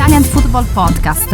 Italian Football Podcast.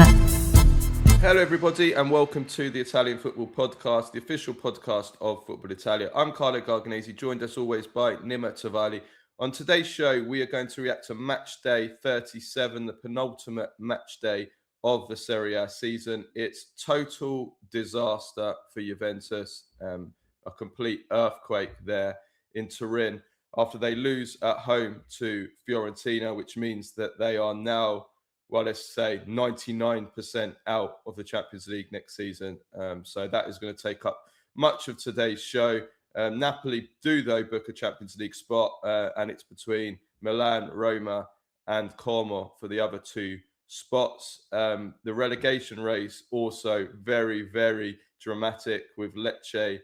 Hello everybody and welcome to the Italian Football Podcast, the official podcast of Football Italia. I'm Carlo Garganese, joined as always by Nima Tavali. On today's show, we are going to react to match day 37, the penultimate match day of the Serie A season. It's total disaster for Juventus, a complete earthquake there in Turin after they lose at home to Fiorentina, which means that they are now, well, let's say 99% out of the Champions League next season. So that is going to take up much of today's show. Napoli do, though, book a Champions League spot, and it's between Milan, Roma, and Como for the other two spots. The relegation race also very, very dramatic, with Lecce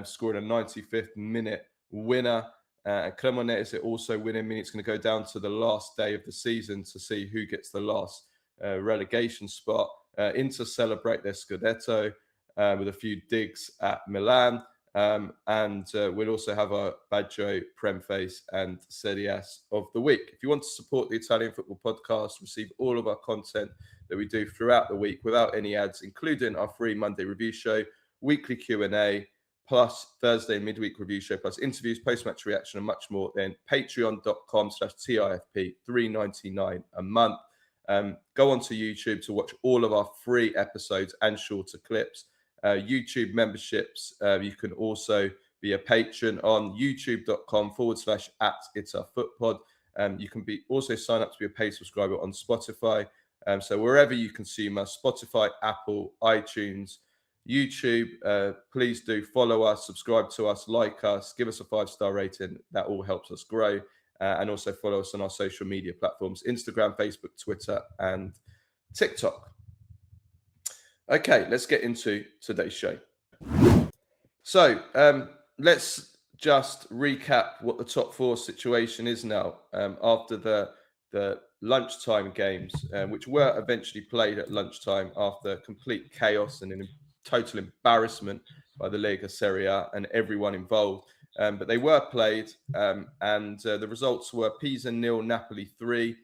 scoring a 95th minute winner. Cremonese also winning, meaning it's going to go down to the last day of the season to see who gets the last relegation spot. Inter celebrate their Scudetto with a few digs at Milan. And we'll also have our Baggio, Premface and Serie ASS of the week. If you want to support the Italian Football Podcast, receive all of our content that we do throughout the week without any ads, including our free Monday review show, weekly Q&A, plus Thursday midweek review show, plus interviews, post-match reaction, and much more, then patreon.com/TIFP, $3.99 a month. Go onto YouTube to watch all of our free episodes and shorter clips. YouTube memberships, you can also be a patron on youtube.com/@itafootpod. You can also sign up to be a paid subscriber on Spotify. So wherever you consume us, Spotify, Apple, iTunes, YouTube, please do follow us, subscribe to us, like us, give us a 5-star rating. That all helps us grow. And also follow us on our social media platforms, Instagram, Facebook, Twitter, and TikTok. Okay, let's get into today's show. So let's just recap what the top four situation is now after the lunchtime games, which were eventually played at lunchtime after complete chaos and an total embarrassment by the Lega Serie A and everyone involved. But they were played, and the results were Pisa 0, Napoli 3,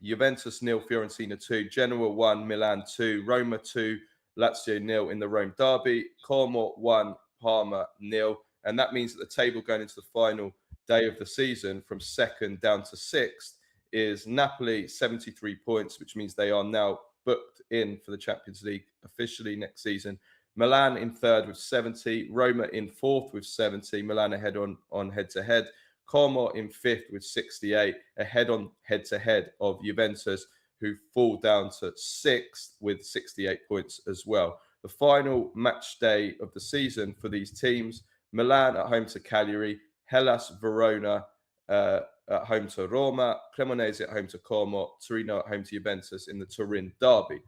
Juventus 0, Fiorentina 2, Genoa 1, Milan 2, Roma 2, Lazio 0 in the Rome derby, Como 1, Parma 0. And that means that the table going into the final day of the season from second down to sixth is Napoli 73 points, which means they are now booked in for the Champions League officially next season. Milan in third with 70, Roma in fourth with 70, Milan ahead on head-to-head, Como in fifth with 68, ahead on head-to-head of Juventus, who fall down to sixth with 68 points as well. The final match day of the season for these teams, Milan at home to Cagliari, Hellas Verona at home to Roma, Cremonese at home to Como, Torino at home to Juventus in the Turin derby.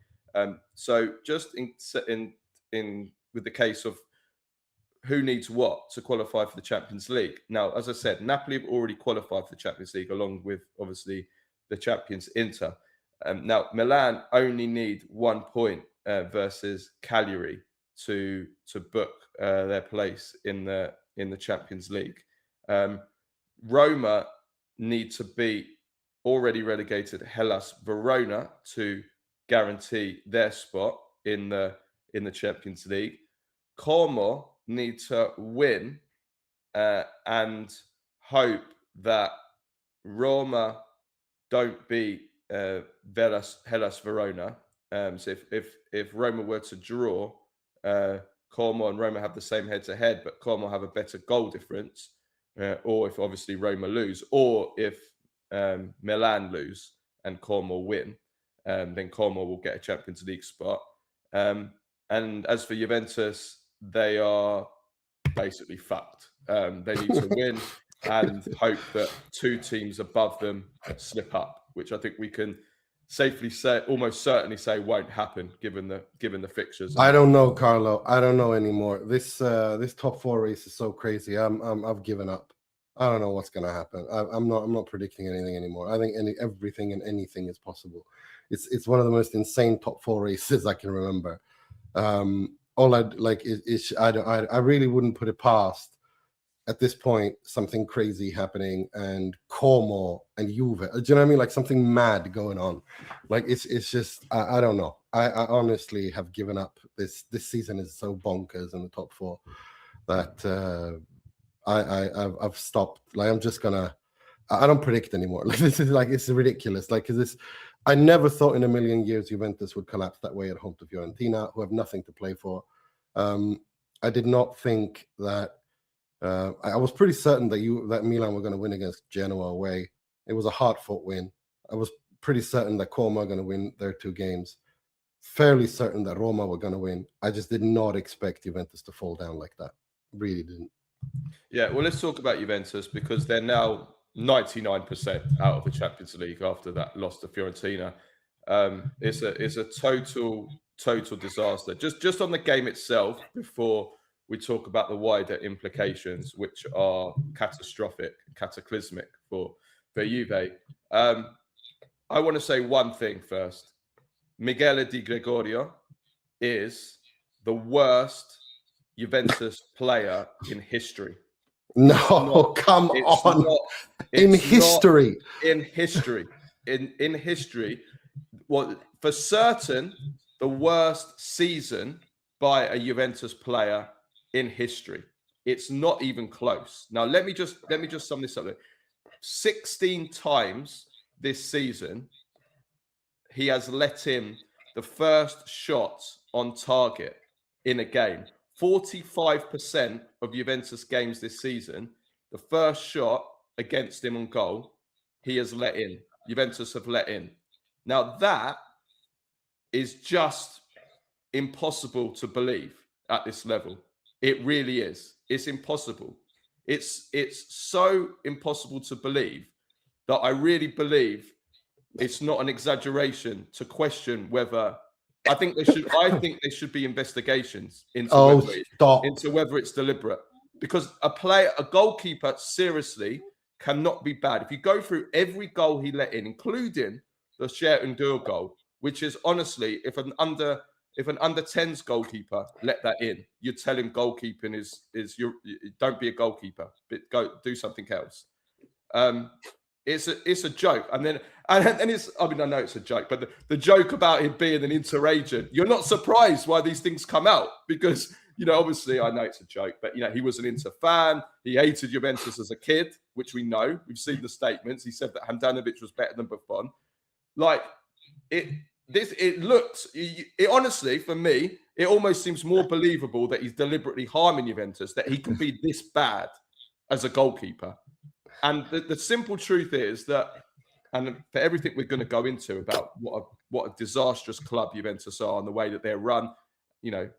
So just in with the case of who needs what to qualify for the Champions League. Now, as I said, Napoli have already qualified for the Champions League, along with obviously the champions Inter. Now, Milan only need 1 point versus Cagliari to book their place in the Champions League. Roma need to beat already relegated Hellas Verona to guarantee their spot in the Champions League. Como need to win and hope that Roma don't beat Hellas Verona. So if Roma were to draw, Como and Roma have the same head-to-head, but Como have a better goal difference, or if obviously Roma lose, or if Milan lose and Como win, then Como will get a Champions League spot. And as for Juventus, they are basically fucked. They need to win and hope that two teams above them slip up, which I think we can safely say, almost certainly say, won't happen given the fixtures. I don't know, Carlo. I don't know anymore. This top four race is so crazy. I've given up. I don't know what's gonna happen. I'm not predicting anything anymore. I think everything and anything is possible. It's one of the most insane top four races I can remember. All I'd like is I really wouldn't put it past at this point something crazy happening, and Como and Juve. Do you know what I mean? Like something mad going on. Like it's just I don't know. I honestly have given up. This season is so bonkers in the top four that I've stopped. Like I'm just gonna. I don't predict anymore. Like this is like it's ridiculous. Like because this, I never thought in a million years Juventus would collapse that way at home to Fiorentina, who have nothing to play for. I did not think that. I was pretty certain that Milan were going to win against Genoa away. It was a hard-fought win. I was pretty certain that Como were going to win their 2 games. Fairly certain that Roma were going to win. I just did not expect Juventus to fall down like that. Really didn't. Yeah, well, let's talk about Juventus because they're now 99% out of the Champions League after that loss to Fiorentina. It's a total disaster. Just on the game itself, before we talk about the wider implications, which are cataclysmic for Juve. I want to say one thing first. Miguel Di Gregorio is the worst Juventus player in history. No, come on. In history. In history. Well, for certain, the worst season by a Juventus player in history. It's not even close. Now, let me just sum this up. 16 times this season, he has let in the first shot on target in a game. 45% of Juventus games this season, the first shot against him on goal, he has let in. Juventus have let in. Now, that is just impossible to believe at this level. It really is. It's impossible. It's so impossible to believe that I really believe it's not an exaggeration to question whether I think there should be investigations into whether it's deliberate. Because a goalkeeper seriously cannot be bad. If you go through every goal he let in, including the Sheridan goal, which is honestly, if an under 10s goalkeeper let that in, you'd tell him goalkeeping is don't be a goalkeeper, but go do something else. It's a joke, and it's. I mean, I know it's a joke, but the joke about him being an interagent, you're not surprised why these things come out because obviously I know it's a joke, but he was an Inter fan. He hated Juventus as a kid, which we know. We've seen the statements. He said that Handanovic was better than Buffon. Like it honestly, for me, it almost seems more believable that he's deliberately harming Juventus, that he can be this bad as a goalkeeper. And the simple truth is that, and for everything we're going to go into about what a disastrous club Juventus are and the way that they're run,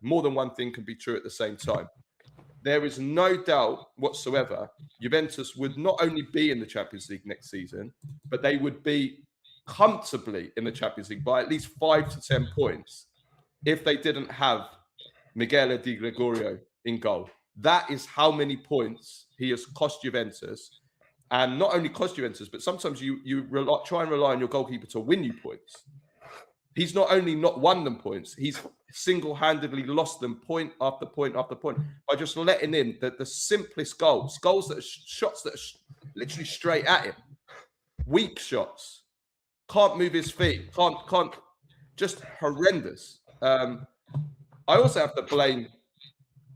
more than one thing can be true at the same time. There is no doubt whatsoever Juventus would not only be in the Champions League next season, but they would be comfortably in the Champions League by at least 5 to 10 points if they didn't have Miguel Di Gregorio in goal. That is how many points he has cost Juventus. And not only cost Juventus, but sometimes you try and rely on your goalkeeper to win you points. He's not only not won them points, he's single-handedly lost them point after point after point by just letting in the simplest goals that are shots that are literally straight at him, weak shots, can't move his feet, can't, just horrendous. I also have to blame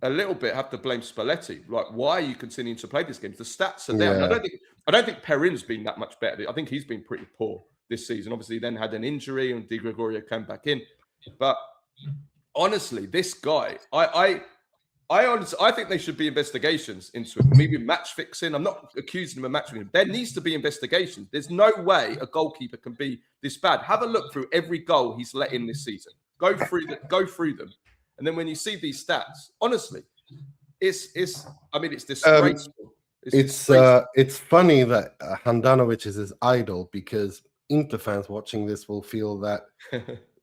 Spalletti. Like, why are you continuing to play this game? The stats are there. Yeah. I don't think Perrin's been that much better. I think he's been pretty poor this season. Obviously, then had an injury and Di Gregorio came back in. But honestly, this guy, I think there should be investigations into it. Maybe match fixing. I'm not accusing him of match fixing. There needs to be investigations. There's no way a goalkeeper can be this bad. Have a look through every goal he's let in this season. Go through them. And then when you see these stats, honestly, it's disgraceful. It's funny that Handanovic is his idol because Inter fans watching this will feel that,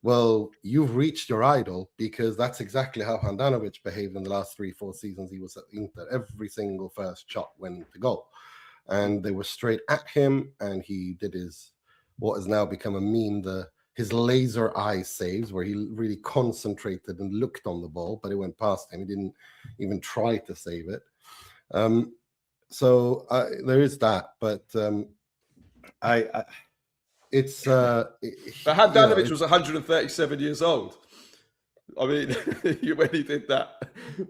well, you've reached your idol because that's exactly how Handanovic behaved in the last 3-4 seasons he was at Inter. Every single first shot went into goal. And they were straight at him, and he did what has now become a meme, his laser eye saves, where he really concentrated and looked on the ball, but it went past him. He didn't even try to save it. So there is that, but it's But Handanovic was 137 years old. I mean, when he did that.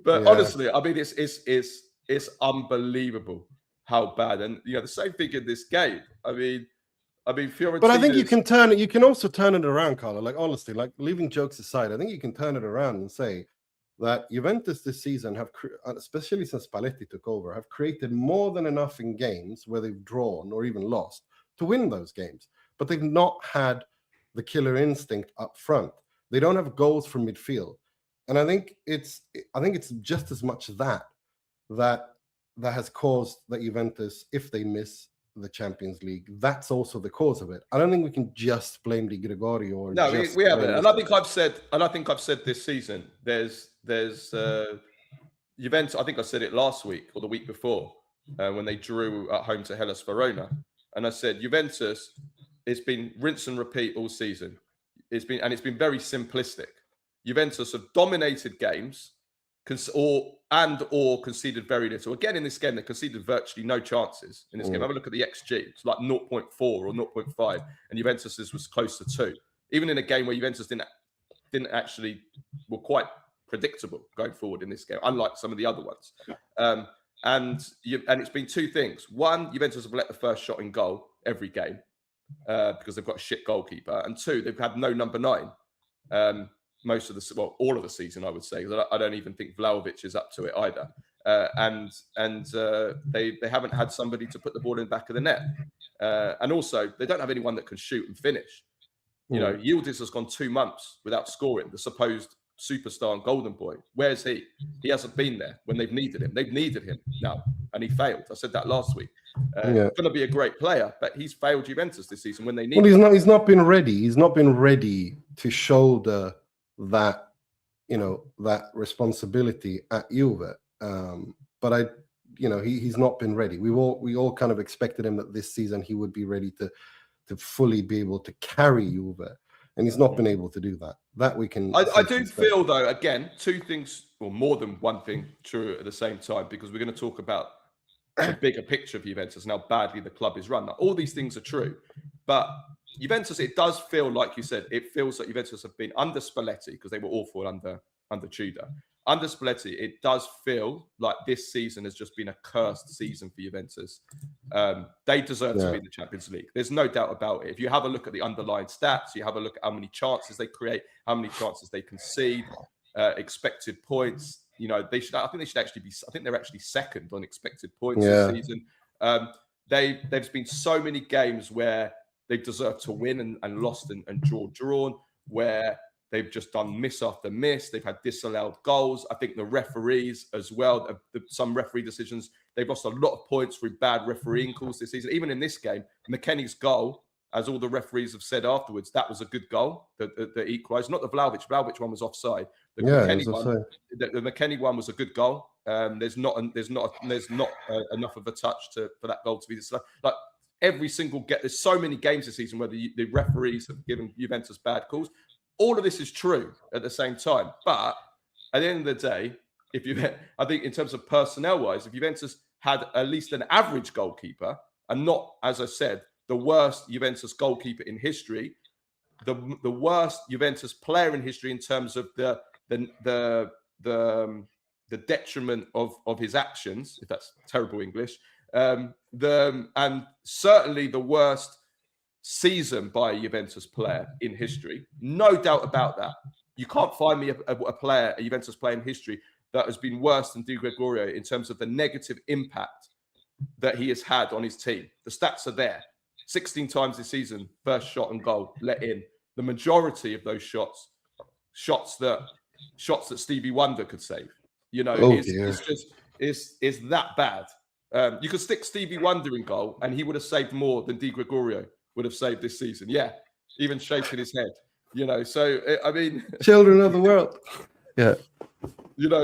But honestly, I mean, it's unbelievable how bad. And the same thing in this game. I mean, Fiorentina. But I think you can turn it. You can also turn it around, Carlo. Like honestly, like leaving jokes aside, I think you can turn it around and say that Juventus this season have, especially since Spalletti took over, have created more than enough in games where they've drawn or even lost to win those games. But they've not had the killer instinct up front. They don't have goals from midfield, and I think it's just as much that has caused that Juventus, if they miss the Champions League, that's also the cause of it. I don't think we can just blame Di Gregorio. Or no, we haven't. And I think I've said this season, there's Juventus. I think I said it last week or the week before when they drew at home to Hellas Verona, and I said Juventus, it's been rinse and repeat all season. It's been very simplistic. Juventus have dominated games, or conceded very little. Again, in this game, they conceded virtually no chances in this game. Have a look at the XG. It's like 0.4 or 0.5, and Juventus's was close to 2. Even in a game where Juventus didn't actually were quite predictable going forward in this game, unlike some of the other ones. And it's been two things. One, Juventus have let the first shot in goal every game because they've got a shit goalkeeper, and two, they've had no number 9. All of the season, I would say. I don't even think Vlahovic is up to it either. They haven't had somebody to put the ball in the back of the net. And also, they don't have anyone that can shoot and finish. Yildiz has gone 2 months without scoring, the supposed superstar and golden boy. Where's he? He hasn't been there when they've needed him. They've needed him now, and he failed. I said that last week. He's going to be a great player, but he's failed Juventus this season when they need him. He's not been ready. He's not been ready to shoulder that responsibility at Juve, but he's not been ready. We all kind of expected him that this season he would be ready to fully be able to carry Juve, and he's not been able to do that. That we can. I do feel though, again, two things or more than one thing true at the same time, because we're going to talk about the bigger picture of Juventus and how badly the club is run. Now, all these things are true, but Juventus, it does feel like you said, it feels that Juventus have been under Spalletti, because they were awful under Tudor. Under Spalletti, it does feel like this season has just been a cursed season for Juventus. They deserve to be in the Champions League. There's no doubt about it. If you have a look at the underlying stats, you have a look at how many chances they create, how many chances they concede, expected points. I think they're actually second on expected points this season. There's been so many games where they've deserved to win and lost and drawn, where they've just done miss after miss. They've had disallowed goals. I think the referees as well, some referee decisions, they've lost a lot of points through bad refereeing calls this season. Even in this game, McKennie's goal, as all the referees have said afterwards, that was a good goal that equalised. Not the Vlahovic. Vlahovic one was offside. The McKennie one was a good goal. There's not enough of a touch for that goal to be disallowed. Like every single there's so many games this season where the referees have given Juventus bad calls. All of this is true at the same time. But at the end of the day, I think in terms of personnel-wise, if Juventus had at least an average goalkeeper and not, as I said, the worst Juventus goalkeeper in history, the worst Juventus player in history in terms of the detriment of his actions, if that's terrible English, and certainly the worst season by a Juventus player in history. No doubt about that. You can't find me a Juventus player in history that has been worse than Di Gregorio in terms of the negative impact that he has had on his team. The stats are there. 16 times this season, first shot and goal let in. The majority of those shots that Stevie Wonder could save. It's that bad. You could stick Stevie Wonder in goal and he would have saved more than Di Gregorio would have saved this season. Yeah, even shaking his head. So I mean, children of the world. Yeah.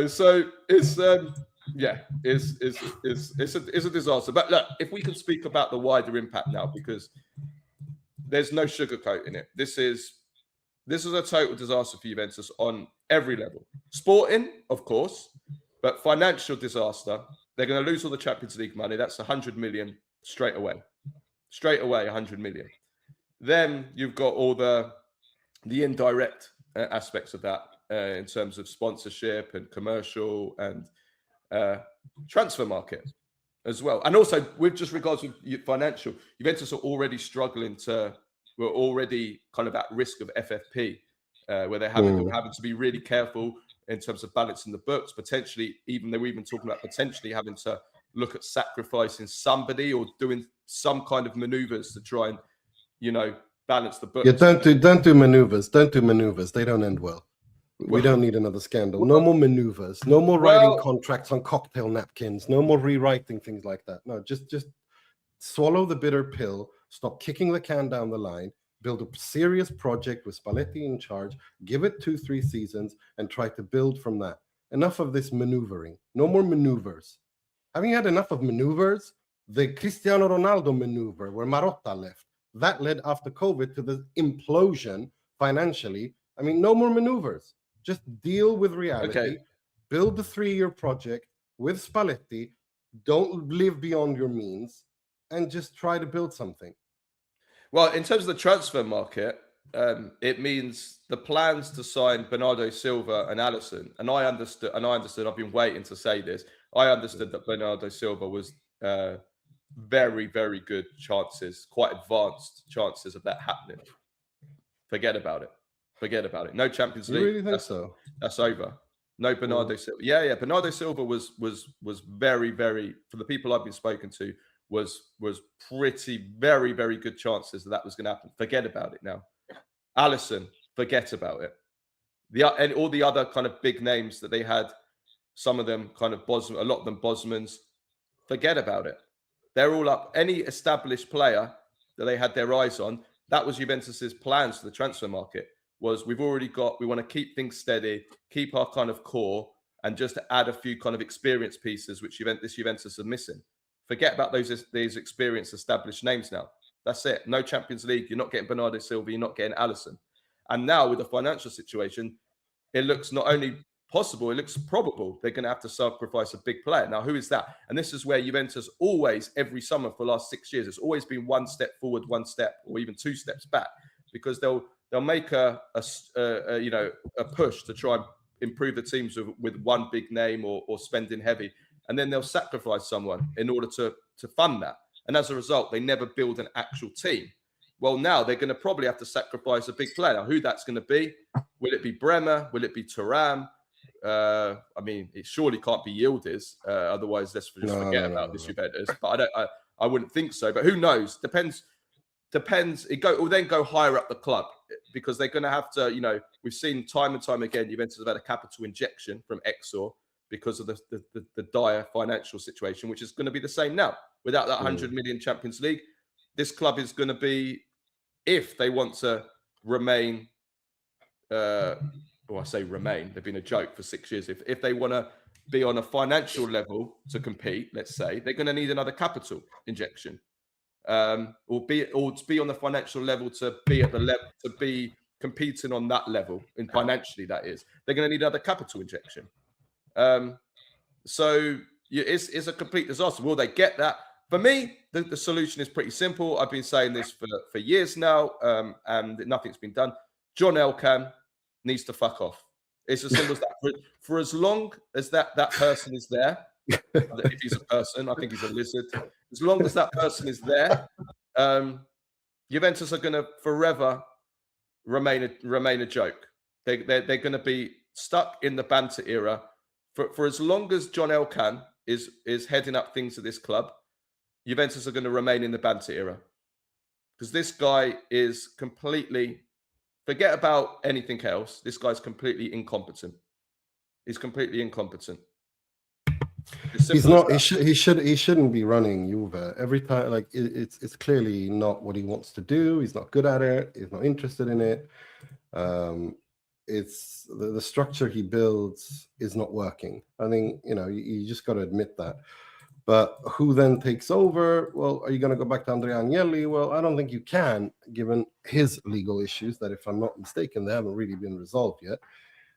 So it's it's a disaster. But look, if we can speak about the wider impact now, because there's no sugarcoating it. This is a total disaster for Juventus on every level. Sporting, of course, but financial disaster They're going to lose all the Champions League money. That's 100 million straight away. Straight away, 100 million. Then you've got all the indirect aspects of that in terms of sponsorship and commercial and transfer market as well. And also, with just regards to financial, Juventus are already struggling we're already kind of at risk of FFP, where they're having to be really careful in terms of balancing the books. Potentially, they were even talking about potentially having to look at sacrificing somebody or doing some kind of maneuvers to try and, balance the books. Yeah, don't do maneuvers. Don't do maneuvers. They don't end well. We don't need another scandal. No more maneuvers. No more writing contracts on cocktail napkins. No more rewriting things like that. No, just swallow the bitter pill. Stop kicking the can down the line. Build a serious project with Spalletti in charge. Give it 2-3 seasons and try to build from that. Enough of this maneuvering. No more maneuvers. Having had enough of maneuvers, the Cristiano Ronaldo maneuver where Marotta left, that led after COVID to the implosion financially. I mean, no more maneuvers. Just deal with reality. Okay. Build the 3-year project with Spalletti. Don't live beyond your means and just try to build something. Well, in terms of the transfer market, it means the plans to sign Bernardo Silva and Alisson. And I understood, I've been waiting to say this. I understood that Bernardo Silva was very, very good chances, quite advanced chances of that happening. Forget about it. No Champions League. You really think so? That's over. No Bernardo Silva. Yeah. Bernardo Silva was very, very, for the people I've been spoken to, was pretty very, very good chances that was going to happen. Forget about it now. Alisson, forget about it. And all the other kind of big names that they had, some of them kind of a lot of them Bosmans, forget about it. They're all up. Any established player that they had their eyes on, that was Juventus's plans for the transfer market. Was we want to keep things steady, keep our kind of core, and just add a few kind of experience pieces, which Juventus are missing. Forget about these experienced, established names now. That's it. No Champions League. You're not getting Bernardo Silva. You're not getting Alisson. And now with the financial situation, it looks not only possible, it looks probable they're going to have to sacrifice a big player. Now, who is that? And this is where Juventus always, every summer for the last 6 years, it's always been one step forward, one step, or even 2 steps back, because they'll make a push to try and improve the teams with one big name or spending heavy, and then they'll sacrifice someone in order to fund that. And as a result, they never build an actual team. Well, now they're going to probably have to sacrifice a big player. Now, who that's going to be? Will it be Bremer? Will it be Thuram? I mean, it surely can't be Yildiz. Otherwise, let's just forget about this Juventus. But I wouldn't think so. But who knows? Depends. It will then go higher up the club, because they're going to have to. We've seen time and time again, Juventus have had a capital injection from Exor because of the dire financial situation, which is going to be the same now. Without that 100 million Champions League, this club is going to be, if they want to remain, I say remain, they've been a joke for 6 years. If they want to be on a financial level to compete, let's say, they're going to need another capital injection, or to be on the financial level to be at the level to be competing on that level, and financially that is, they're going to need another capital injection. So it's a complete disaster. Will they get that? For me, the solution is pretty simple. I've been saying this for years now, and nothing's been done. John Elkann needs to fuck off. It's as simple as that. For as long as that person is there, if he's a person, I think he's a lizard. As long as that person is there, Juventus are going to forever remain a joke. They're going to be stuck in the banter era for as long as John Elkann is heading up things at this club. Juventus are going to remain in the banter era, because this guy is completely, forget about anything else. This guy's completely incompetent. He's completely incompetent. He's not. He shouldn't be running Juve every time. Like it's clearly not what he wants to do. He's not good at it. He's not interested in it. It's the structure he builds is not working. I think you just got to admit that. But who then takes over? Well, are you going to go back to Andrea Agnelli? Well, I don't think you can, given his legal issues that, if I'm not mistaken, they haven't really been resolved yet.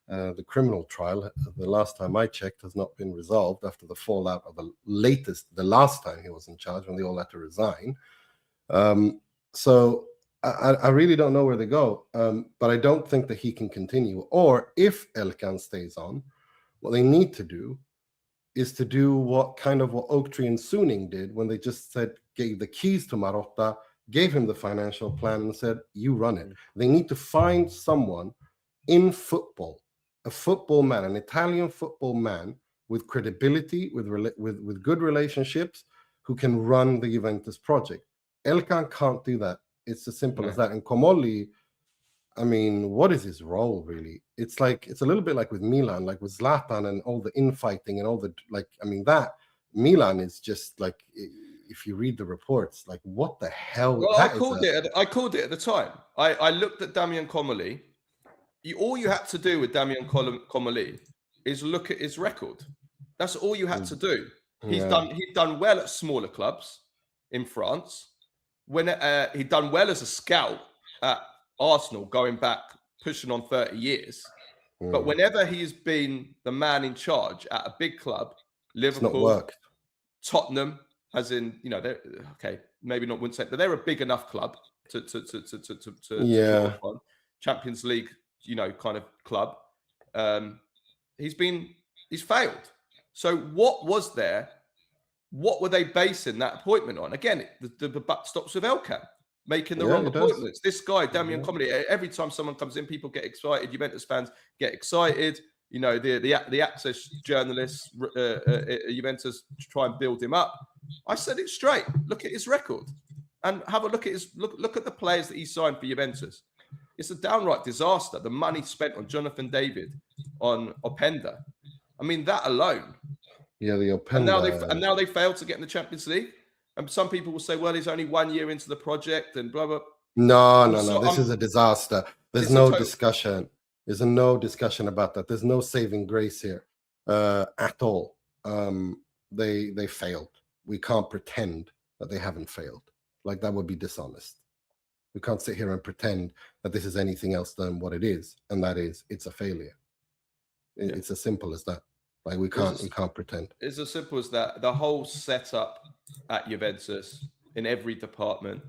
The criminal trial, the last time I checked, has not been resolved after the fallout of the last time he was in charge, when they all had to resign. So I really don't know where they go, but I don't think that he can continue. Or if Elkan stays on, what they need to do is to do what Oaktree and Suning did when they just gave the keys to Marotta, gave him the financial plan, and said, you run it. They need to find someone in football, a football man, an Italian football man with credibility, with good relationships, who can run the Juventus project. Elkan can't do that. It's as simple as that. And Comolli, I mean, what is his role really? It's a little bit like with Milan, like with Zlatan and all the infighting and all the, that Milan is just like, if you read the reports, like, what the hell? Well, I called it at the time. I looked at Damian Comolli. All you had to do with Damian Comolli is look at his record. That's all you had to do. He's done well at smaller clubs in France. When he'd done well as a scout at Arsenal, going back pushing on 30 years. But whenever he's been the man in charge at a big club, Liverpool, Tottenham, as in, maybe not wouldn't say, but they're a big enough club to on Champions League, kind of club. He's failed. So what was there? What were they basing that appointment on? Again, the buck stops with Elkan making the wrong appointments. This guy, Damian Comolli, every time someone comes in, people get excited. Juventus fans get excited. The access journalists, Juventus try and build him up. I said it straight. Look at his record, and have a look at look at the players that he signed for Juventus. It's a downright disaster. The money spent on Jonathan David, on Openda. I mean, that alone. Yeah, the Openda. And now they failed to get in the Champions League. And some people will say, well, he's only 1 year into the project and blah, blah. No. This is a disaster. There's no discussion. There's no discussion about that. There's no saving grace here at all. They failed. We can't pretend that they haven't failed. Like, that would be dishonest. We can't sit here and pretend that this is anything else than what it is. And that is, it's a failure. It's as simple as that. Like, we can't pretend. It's as simple as that. The whole setup at Juventus in every department,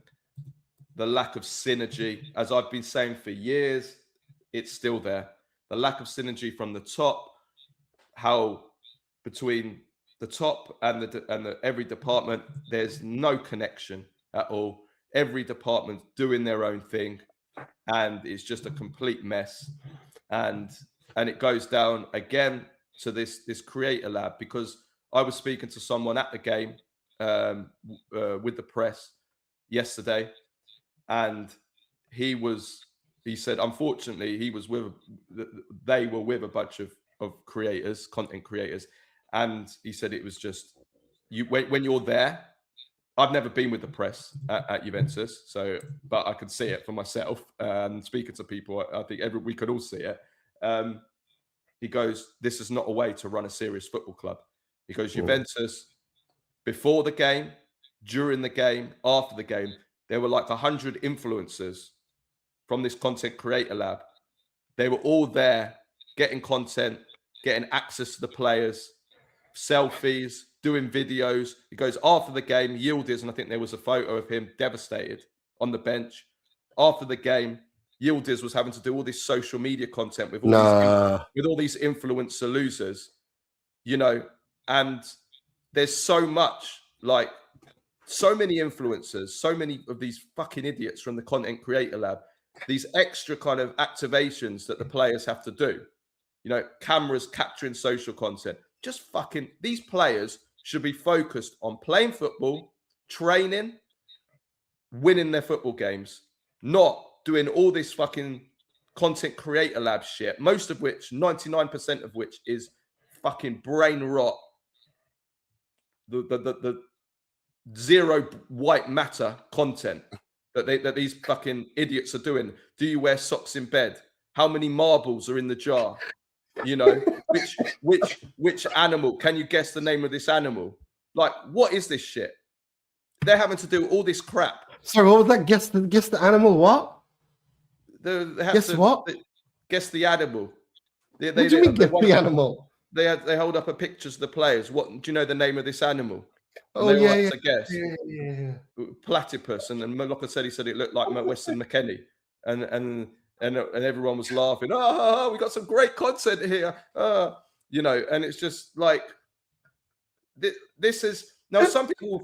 the lack of synergy, as I've been saying for years, it's still there. The lack of synergy from the top, how between the top and the every department, there's no connection at all. Every department's doing their own thing, and it's just a complete mess. And it goes down again to this creator lab, because I was speaking to someone at the game with the press yesterday, and he said, unfortunately, they were with a bunch of creators, content creators, and he said it was just when you're there. I've never been with the press at Juventus, but I could see it for myself. Speaking to people, I think we could all see it. He goes, this is not a way to run a serious football club. He goes, Juventus, before the game, during the game, after the game, there were like 100 influencers from this content creator lab. They were all there getting content, getting access to the players, selfies, doing videos. He goes, after the game, Yildiz, and I think there was a photo of him devastated on the bench. After the game, Yildiz was having to do all this social media content with all these influencer losers, and there's so much, like, so many influencers, so many of these fucking idiots from the content creator lab, these extra kind of activations that the players have to do, cameras capturing social content. Just fucking, these players should be focused on playing football, training, winning their football games, not doing all this fucking content creator lab shit, most of which, 99% of which, is fucking brain rot. The zero white matter content that these fucking idiots are doing. Do you wear socks in bed? How many marbles are in the jar? Which animal? Can you guess the name of this animal? Like, what is this shit? They're having to do all this crap. Sorry, what was that? Guess the animal what? Guess the animal. They, What do you mean get one the of them- animal? They hold up a pictures of the players. What do you know the name of this animal? And Oh they all yeah, had yeah, to guess. yeah. Platypus, and then Malocca said it looked like Weston McKennie, and everyone was laughing. Oh, we got some great content here. You know, and it's just like this is now. Some people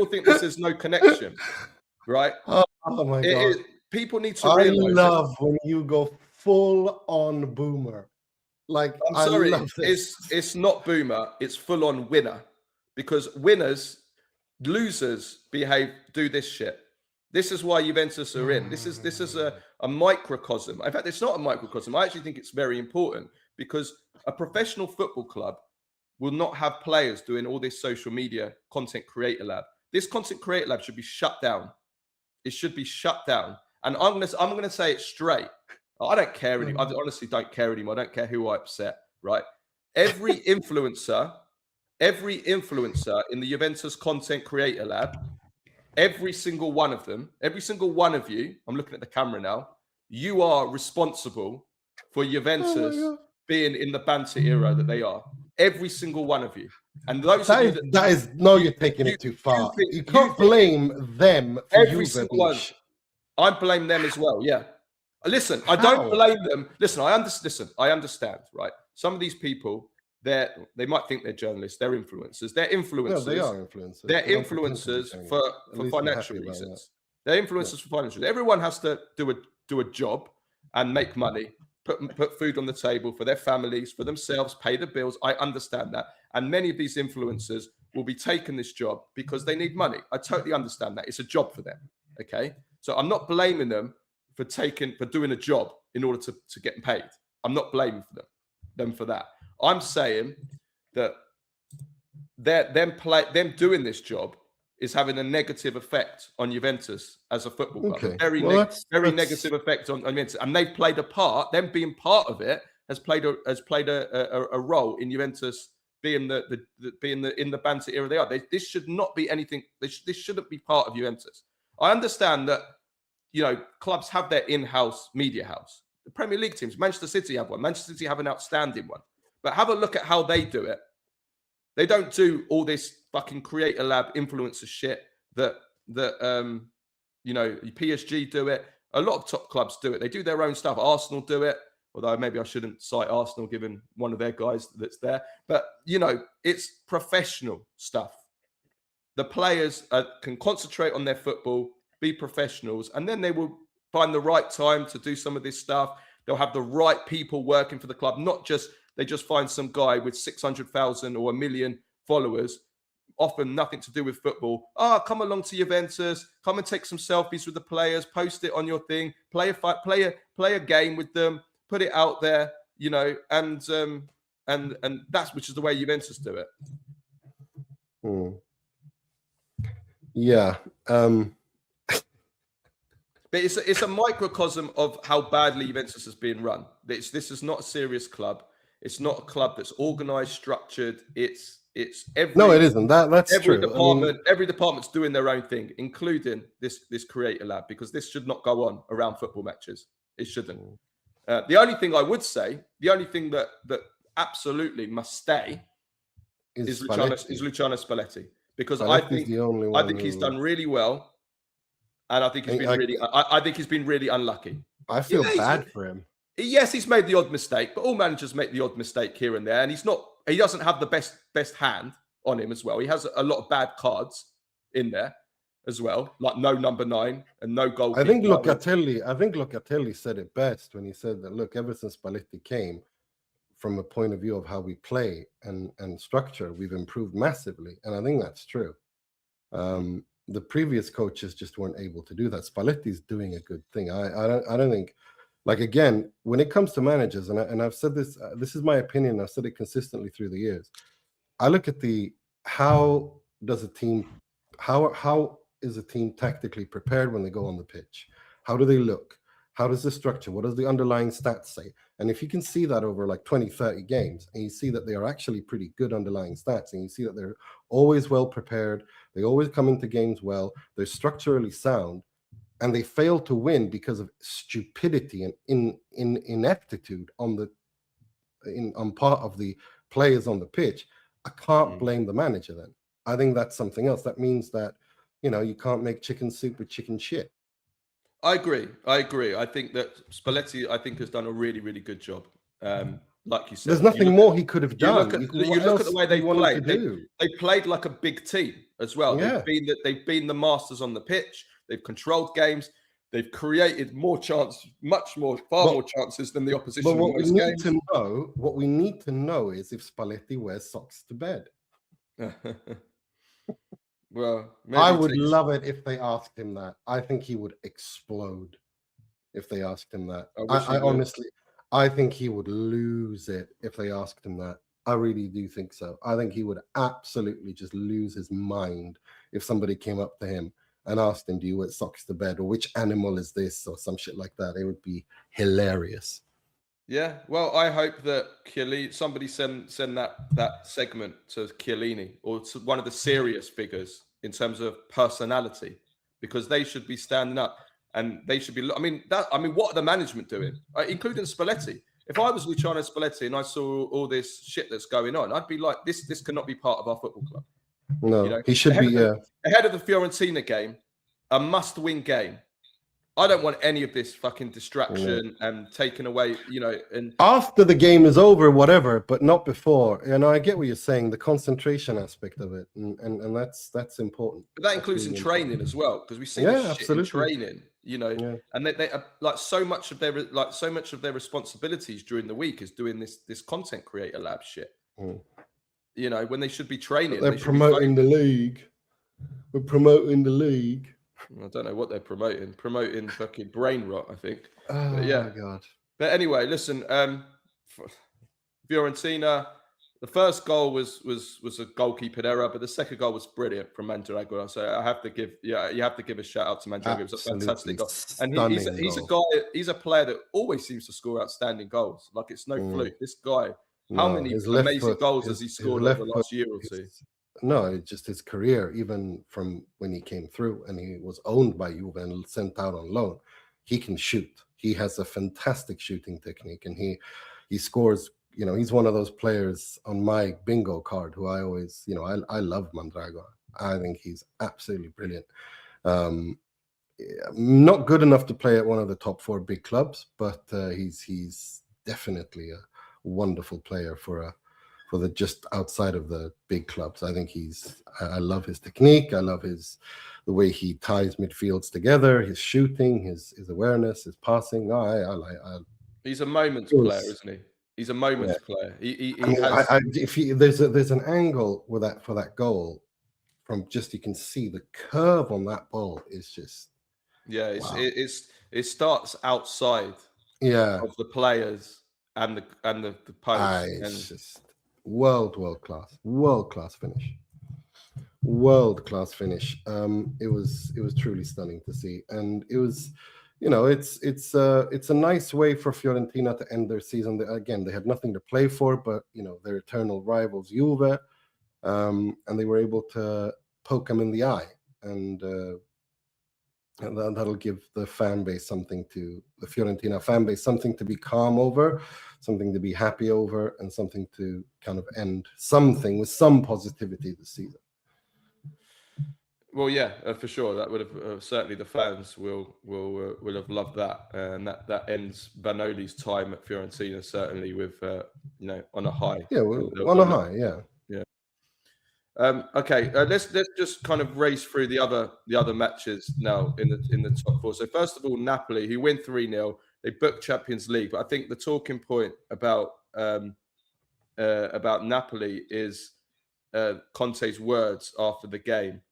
think this is no connection, right? Oh my god! People need to I realize. love when you go full on boomer. Like I'm sorry, I love this. it's not boomer. It's full on winner, because losers do this shit. This is why Juventus are in. This is a microcosm. In fact, it's not a microcosm. I actually think it's very important, because a professional football club will not have players doing all this social media content creator lab. This content creator lab should be shut down. It should be shut down. And I'm gonna say it straight. I don't care anymore. I honestly don't care anymore. I don't care who I upset, right? Every influencer in the Juventus content creator lab, every single one of them, every single one of you, I'm looking at the camera now, you are responsible for Juventus being in the banter era that they are. Every single one of you. And those of you you're taking it too far. You can't blame them for every single one. I blame them as well, yeah. Listen, I don't blame them. Listen, I understand, right? Some of these people, they might think they're journalists, they're influencers. They're influencers. No, they are influencers. They're influencers for financial reasons. They're influencers for financial reasons. Everyone has to do a job and make money, put food on the table for their families, for themselves, pay the bills. I understand that. And many of these influencers will be taking this job because they need money. I totally understand that. It's a job for them. Okay. So I'm not blaming them for doing a job in order to get paid. I'm not blaming them for that. I'm saying that them doing this job is having a negative effect on Juventus as a football club. Okay. Very negative effect on Juventus, and they've played a part. Them being part of it has played a role in Juventus being in the banter era they are. This should not be anything. This shouldn't be part of Juventus. I understand that, you know, clubs have their in-house media house. The Premier League teams, Manchester City have one. Manchester City have an outstanding one. But have a look at how they do it. They don't do all this fucking creator lab influencer shit that you know, PSG do it. A lot of top clubs do it. They do their own stuff. Arsenal do it. Although maybe I shouldn't cite Arsenal given one of their guys that's there. But, you know, it's professional stuff. The players can concentrate on their football, be professionals, and then they will find the right time to do some of this stuff. They'll have the right people working for the club, not just they just find some guy with 600,000 or 1 million followers, often nothing to do with football. Come along to Juventus, come and take some selfies with the players, post it on your thing, play a game with them, put it out there, you know, and that's which is the way Juventus do it. Yeah. But it's a microcosm of how badly Juventus has been run. This is not a serious club. It's not a club that's organized, structured. It's every no, it isn't. That's every true. department. Every department's doing their own thing, including this creator lab, because this should not go on around football matches. It shouldn't. The only thing I would say, the only thing that absolutely must stay is Luciano Spalletti, because I think he's done really well. And I think he's been really unlucky. I feel bad for him. Yes, he's made the odd mistake, but all managers make the odd mistake here and there. And he doesn't have the best hand on him as well. He has a lot of bad cards in there as well, like no number 9 and no goal. I think Locatelli said it best when he said that, look, ever since Spalletti came, from a point of view of how we play and structure, we've improved massively. And I think that's true. The previous coaches just weren't able to do that. Spalletti's doing a good thing. I don't think, like, again, when it comes to managers, and I've said this, this is my opinion. I've said it consistently through the years. I look at how is a team tactically prepared when they go on the pitch? How do they look? How does the structure? What does the underlying stats say? And if you can see that over like 20, 30 games, and you see that they are actually pretty good underlying stats, and you see that they're always well prepared, they always come into games well, they're structurally sound, and they fail to win because of stupidity and ineptitude on the on part of the players on the pitch, I can't blame the manager then. I think that's something else. That means that, you can't make chicken soup with chicken shit. I agree. I think that Spalletti, has done a really, really good job. Like you said, There's nothing more he could have done. You look at the way they played. Do? They played like a big team as well. Yeah. They've been the masters on the pitch. They've controlled games. They've created more more chances than the opposition. But what we need to know is if Spalletti wears socks to bed. Well, I would love it if they asked him that. I think he would explode if they asked him that. I honestly, I think he would lose it if they asked him that. I really do think so. I think he would absolutely just lose his mind if somebody came up to him and asked him, do you wear socks to bed? Or which animal is this? Or some shit like that. It would be hilarious. Yeah, well, I hope that somebody send that segment to Chiellini or to one of the serious figures in terms of personality, because they should be standing up and they should be. What are the management doing, including Spalletti? If I was Luciano Spalletti and I saw all this shit that's going on, I'd be like, this cannot be part of our football club. No, he should be ahead of the Fiorentina game, a must-win game. I don't want any of this fucking distraction and taken away, and after the game is over, whatever, but not before. I get what you're saying, the concentration aspect of it, and that's important. But that includes in training as well, because we see this shit in training, and they are like so much of their responsibilities during the week is doing this content creator lab shit. When they should be training. They're promoting the league. We're promoting the league. I don't know what they're promoting. Promoting fucking brain rot, I think. Oh my God. But anyway, listen, Fiorentina, the first goal was a goalkeeper error, but the second goal was brilliant from Mandragora. So I have to give you have to give a shout out to Mandragora. It was a fantastic goal. And he's a player that always seems to score outstanding goals. Like it's no fluke. This guy, how many amazing goals has he scored over the last year or two? No, it's just his career, even from when he came through and he was owned by Juve and sent out on loan. He can shoot. He has a fantastic shooting technique, and he scores. He's one of those players on my bingo card who I always, I love Mandragora. I think he's absolutely brilliant. Not good enough to play at one of the top 4 big clubs, but he's definitely a wonderful player for the just outside of the big clubs. I think I love his technique. I love the way he ties midfields together, his shooting, his awareness, his passing. He's a moments player, isn't he? He's a moments player. There's an angle for that goal from just, you can see the curve on that ball is just it starts outside of the players and the post. It's just world class finish. It was truly stunning to see, and it was, it's a nice way for Fiorentina to end their season. Again, they had nothing to play for, but their eternal rivals Juve, and they were able to poke them in the eye, and that'll give the Fiorentina fan base something to be calm over, something to be happy over, and something to kind of end something with some positivity this season. Well, yeah, for sure. That would have certainly the fans will have loved that, and that ends Vanoli's time at Fiorentina certainly with on a high. Yeah, on a high. Yeah. Okay, let's just kind of race through the other matches now in the top 4. So first of all, Napoli, who win 3-0, they booked Champions League. But I think the talking point about Napoli is Conte's words after the game,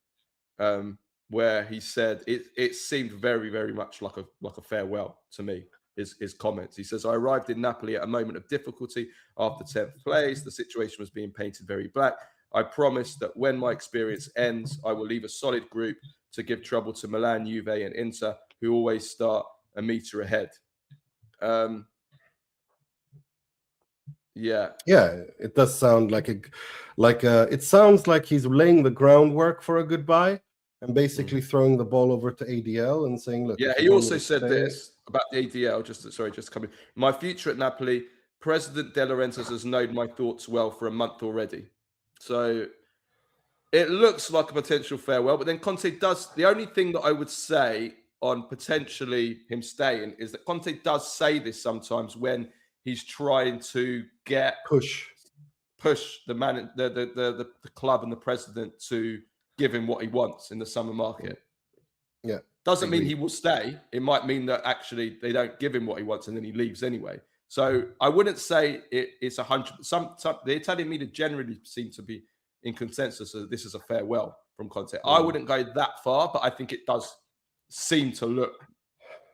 where he said it seemed very, very much like a farewell to me. His comments. He says, "I arrived in Napoli at a moment of difficulty after 10th place. The situation was being painted very black. I promise that when my experience ends, I will leave a solid group to give trouble to Milan, Juve, and Inter, who always start a meter ahead." Yeah, it does sound it sounds like he's laying the groundwork for a goodbye and basically throwing the ball over to ADL and saying, "Look." Yeah, he also said this about the ADL. Just to come in. My future at Napoli President De Laurentiis has known my thoughts well for a month already. So it looks like a potential farewell, but then Conte does. The only thing that I would say on potentially him staying is that Conte does say this sometimes when he's trying to push the club and the president to give him what he wants in the summer market. Yeah. Doesn't mean he will stay. It might mean that actually they don't give him what he wants and then he leaves anyway. So I wouldn't say it's 100. The Italian media generally seem to be in consensus that this is a farewell from Conte. I wouldn't go that far, but I think it does seem to look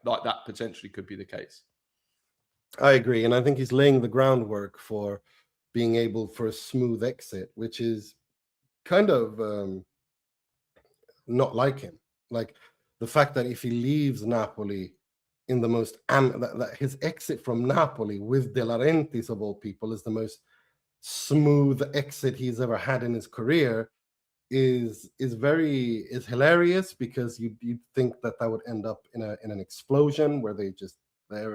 like that potentially could be the case. I agree, and I think he's laying the groundwork for being able for a smooth exit, which is kind of not like him. Like the fact that if he leaves Napoli in the most that his exit from Napoli with De Laurentiis of all people is the most smooth exit he's ever had in his career is hilarious, because you'd think that would end up in an explosion where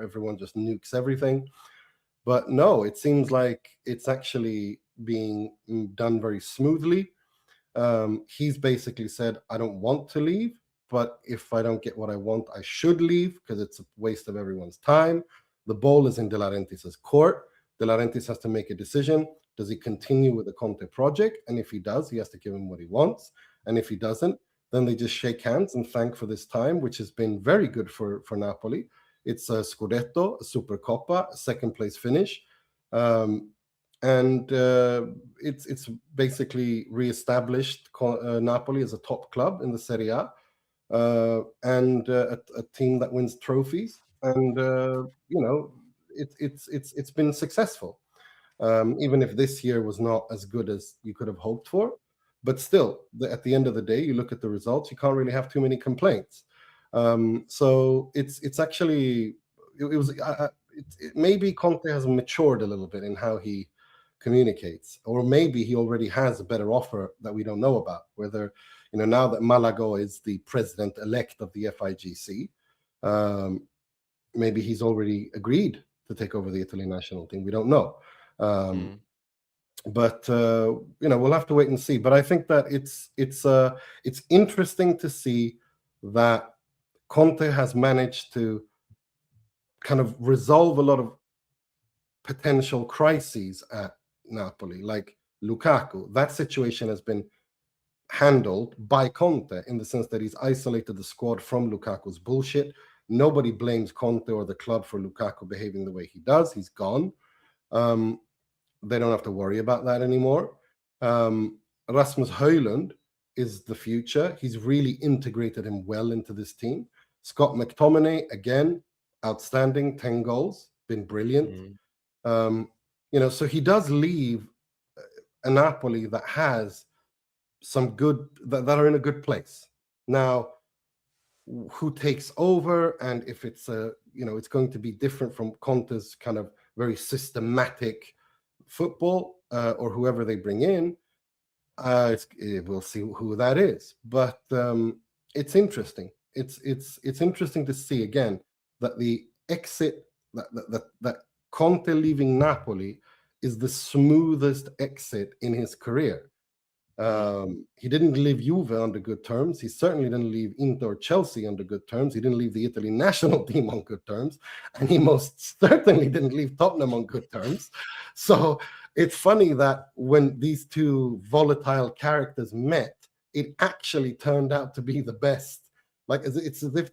everyone just nukes everything. But no, it seems like it's actually being done very smoothly. He's basically said, I don't want to leave, but if I don't get what I want, I should leave because it's a waste of everyone's time. The ball is in De Laurentiis' court. De Laurentiis has to make a decision. Does he continue with the Conte project? And if he does, he has to give him what he wants. And if he doesn't, then they just shake hands and thank for this time, which has been very good for Napoli. It's a Scudetto, a Super Coppa, a second place finish. And it's basically reestablished Napoli as a top club in the Serie A, and a team that wins trophies. And it's been successful, even if this year was not as good as you could have hoped for. But still, at the end of the day, you look at the results, you can't really have too many complaints. So it's actually maybe Conte has matured a little bit in how he communicates, or maybe he already has a better offer that we don't know about. Whether now that Malago is the president-elect of the FIGC, maybe he's already agreed to take over the Italy national team. We don't know. But we'll have to wait and see. But I think that it's interesting to see that Conte has managed to kind of resolve a lot of potential crises at Napoli, like Lukaku. That situation has been handled by Conte in the sense that he's isolated the squad from Lukaku's bullshit. Nobody blames Conte or the club for Lukaku behaving the way he does. He's gone. They don't have to worry about that anymore. Rasmus Højlund is the future. He's really integrated him well into this team. Scott McTominay, again, outstanding, 10 goals, been brilliant. So he does leave a Napoli that has some good, that are in a good place. Now, who takes over, and if it's it's going to be different from Conte's kind of very systematic football, or whoever they bring in, we'll see who that is. But it's interesting. It's interesting to see again that the exit that Conte leaving Napoli is the smoothest exit in his career. He didn't leave Juve under good terms. He certainly didn't leave Inter or Chelsea under good terms. He didn't leave the Italy national team on good terms. And he most certainly didn't leave Tottenham on good terms. So it's funny that when these two volatile characters met, it actually turned out to be the best. Like it's as if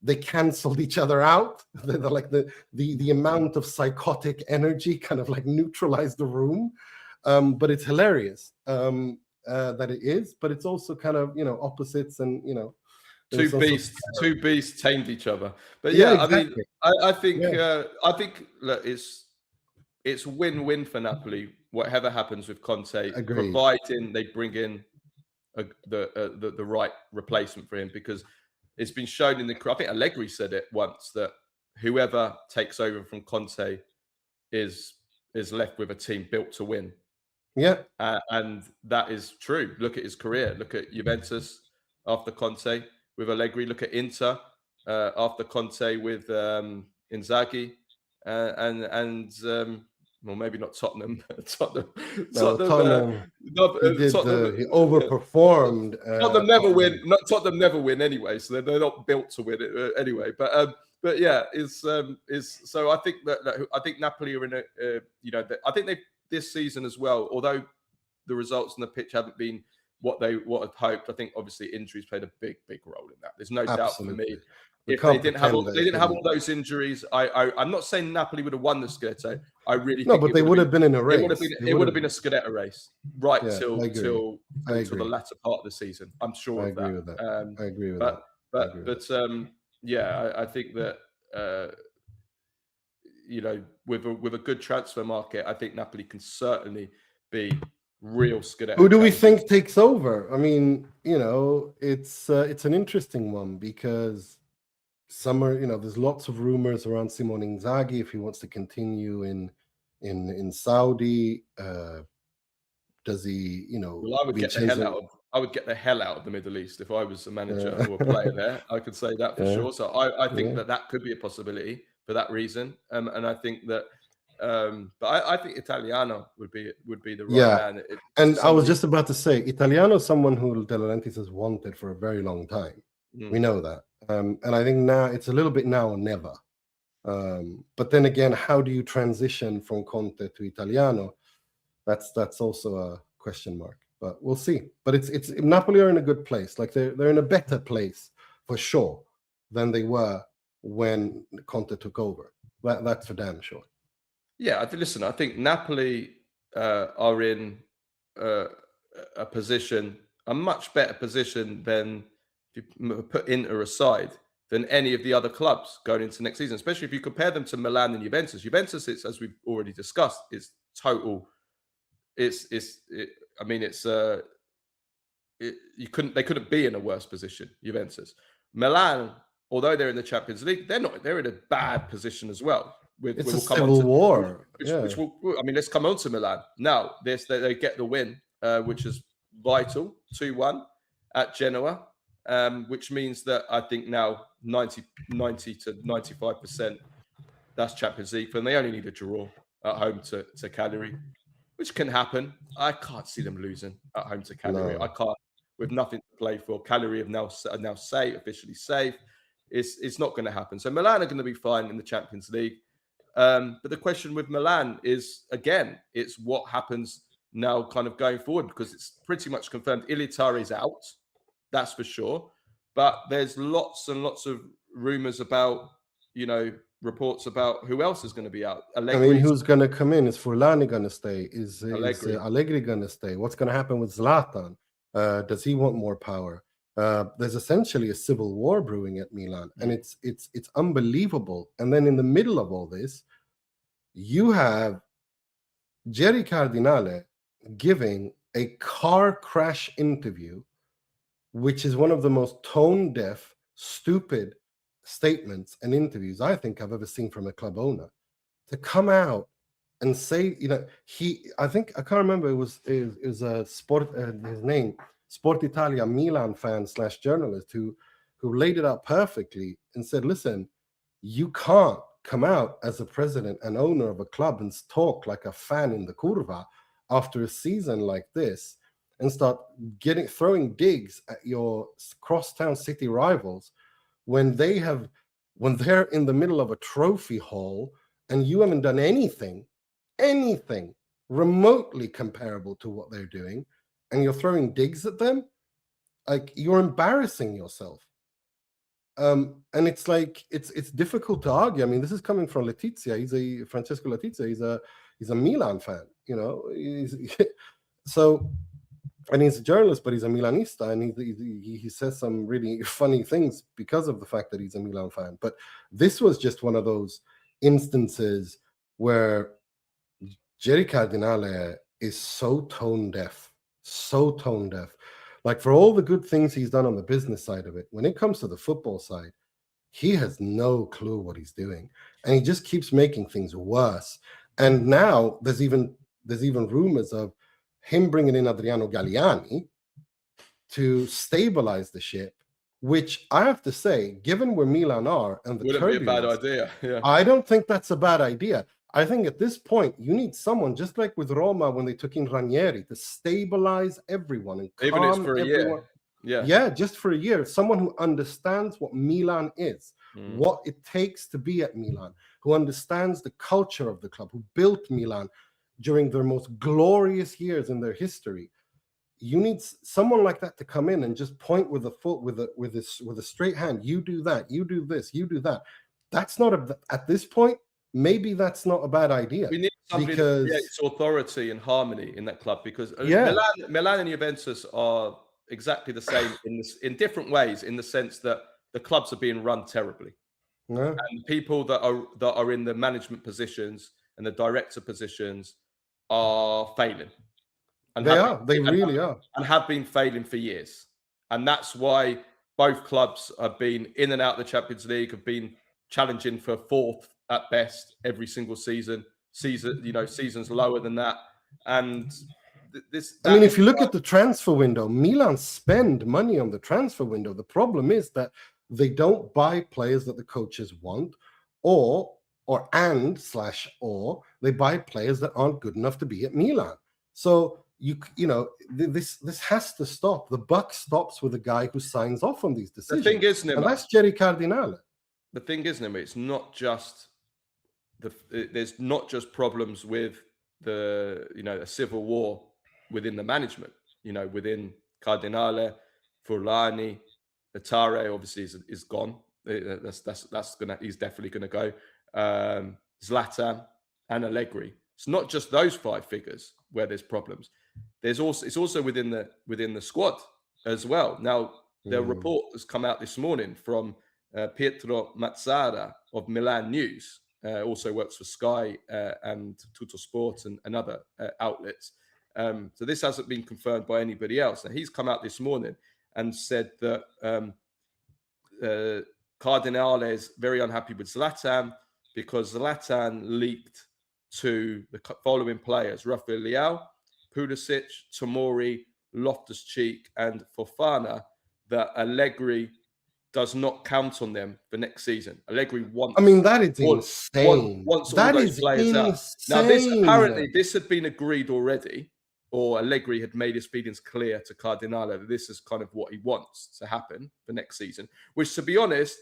they canceled each other out. Like the amount of psychotic energy kind of like neutralized the room. But it's hilarious. That it is, but it's also kind of opposites, and two beasts tamed each other. But exactly. I think look, it's win-win for Napoli, whatever happens with Conte. Agreed. Providing they bring in the right replacement for him, because it's been shown in I think Allegri said it once, that whoever takes over from Conte is left with a team built to win. Yeah. And that is true. Look at his career. Look at Juventus after Conte with Allegri. Look at Inter after Conte with Inzaghi. well, maybe not Tottenham. Tottenham. No, Tottenham. He overperformed. Tottenham never win. Tottenham never win anyway, so they're not built to win it anyway. But yeah, is so I think that I think Napoli are in a I think they this season as well. Although the results on the pitch haven't been what had hoped, I think obviously injuries played a big role in that. There's no doubt for me. If they didn't have all those injuries, I'm not saying Napoli would have won the Scudetto. I really think but they would have been in a race. It would have been a Scudetto race till the latter part of the season. I'm sure of that. I agree with that. I think that with a good transfer market, I think Napoli can certainly be real Scudetto. Who do we think takes over? I mean, it's an interesting one because there's lots of rumors around Simone Inzaghi if he wants to continue in Saudi. Does he? Well, I would get the hell out of the Middle East if I was a manager or a player there. I could say that for sure. So I think that could be a possibility for that reason. And I think that. But I think Italiano would be the right man. And I was just about to say, Italiano is someone who De Laurentiis has wanted for a very long time. We know that. And I think now it's a little bit now or never. But then again, how do you transition from Conte to Italiano? That's also a question mark. But we'll see. But it's Napoli are in a good place. Like they're in a better place for sure than they were when Conte took over. That's for damn sure. Yeah, I think Napoli are in a position, a much better position than, if you put Inter aside, than any of the other clubs going into next season, especially if you compare them to Milan and Juventus. Juventus, it's, as we've already discussed, is total. They couldn't be in a worse position, Juventus. Milan, although they're in the Champions League, they're in a bad position as well. It's a civil war. Let's come on to Milan. Now, they get the win, which is vital, 2-1 at Genoa, which means that I think now 90 to 95%, that's Champions League. And they only need a draw at home to Cagliari, which can happen. I can't see them losing at home to Cagliari. No. I can't, with nothing to play for. Cagliari are now officially safe. It's not going to happen. So Milan are going to be fine in the Champions League. But the question with Milan is, again, it's what happens now kind of going forward, because it's pretty much confirmed Ilitari's out. That's for sure. But there's lots and lots of rumors about, reports about who else is going to be out. Who's going to come in? Is Furlani going to stay? Is Allegri going to stay? What's going to happen with Zlatan? Does he want more power? There's essentially a civil war brewing at Milan, and it's unbelievable. And then in the middle of all this, you have Jerry Cardinale giving a car crash interview, which is one of the most tone-deaf, stupid statements and interviews I think I've ever seen from a club owner. To come out and say, I can't remember, it was a sport, his name, Sport Italia Milan fan / journalist who laid it out perfectly and said, listen, you can't come out as a president and owner of a club and talk like a fan in the curva after a season like this and start throwing digs at your crosstown city rivals when they're in the middle of a trophy haul and you haven't done anything remotely comparable to what they're doing, and you're throwing digs at them. Like, you're embarrassing yourself. And it's like it's difficult to argue. I mean, this is coming from Letizia. Francesco Letizia. He's a Milan fan, so, and he's a journalist, but he's a Milanista, and he says some really funny things because of the fact that he's a Milan fan. But this was just one of those instances where Jerry Cardinale is so tone deaf. Like, for all the good things he's done on the business side of it, when it comes to the football side, he has no clue what he's doing, and he just keeps making things worse. And now there's even rumors of him bringing in Adriano Galliani to stabilize the ship which I have to say, given where Milan are and the Wouldn't be a bad turbulence, idea. Yeah. I don't think that's a bad idea. I think at this point, you need someone, just like with Roma when they took in Ranieri, to stabilize everyone and Even if it's calm for a everyone. year. Yeah, just for a year. Someone who understands what Milan is, what it takes to be at Milan, who understands the culture of the club, who built Milan during their most glorious years in their history. You need someone like that to come in and just point with a foot, with a straight hand. You do that. You do this. You do that. That's not at this point. Maybe that's not a bad idea. We need somebody that creates authority and harmony in that club, because Milan and Juventus are exactly the same in different ways, in the sense that the clubs are being run terribly, and people that are in the management positions and the director positions are failing. And they really are, and have been failing for years. And that's why both clubs have been in and out of the Champions League, have been challenging for fourth at best every single season. Seasons lower than that. And if you look at the transfer window, Milan spend money on the transfer window. The problem is that they don't buy players that the coaches want, or they buy players that aren't good enough to be at Milan. So this has to stop. The buck stops with the guy who signs off on these decisions. The thing is, Nima, and that's Jerry Cardinale. The thing is, Nima, it's not just there's not just problems with a civil war within the management. Within Cardinale, Furlani, Atare obviously is gone. He's definitely gonna go. Zlatan and Allegri. It's not just those five figures where there's problems. It's also within the squad as well. Now, the report has come out this morning from Pietro Mazzara of Milan News. Also works for Sky and Tuttosport and other outlets. So this hasn't been confirmed by anybody else. And he's come out this morning and said that Cardinale is very unhappy with Zlatan, because Zlatan leaked to the following players: Rafael Leao, Pulisic, Tomori, Loftus-Cheek, and Fofana, that Allegri does not count on them for next season. Allegri wants. That is insane. Wants all those players out. Now, this had been agreed already, or Allegri had made his feelings clear to Cardinale that this is kind of what he wants to happen for next season. Which, to be honest,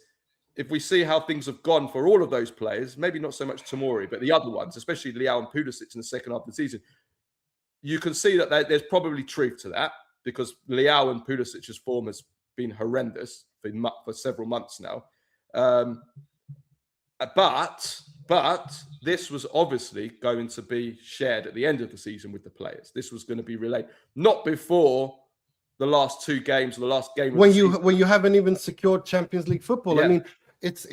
if we see how things have gone for all of those players, maybe not so much Tomori, but the other ones, especially Leao and Pulisic in the second half of the season, you can see that there's probably truth to that, because Leao and Pulisic's form has been horrendous for several months now. But this was obviously going to be shared at the end of the season with the players. This was going to be relayed, not before the last two games, or the last game when you haven't even secured Champions League football. Yeah. It's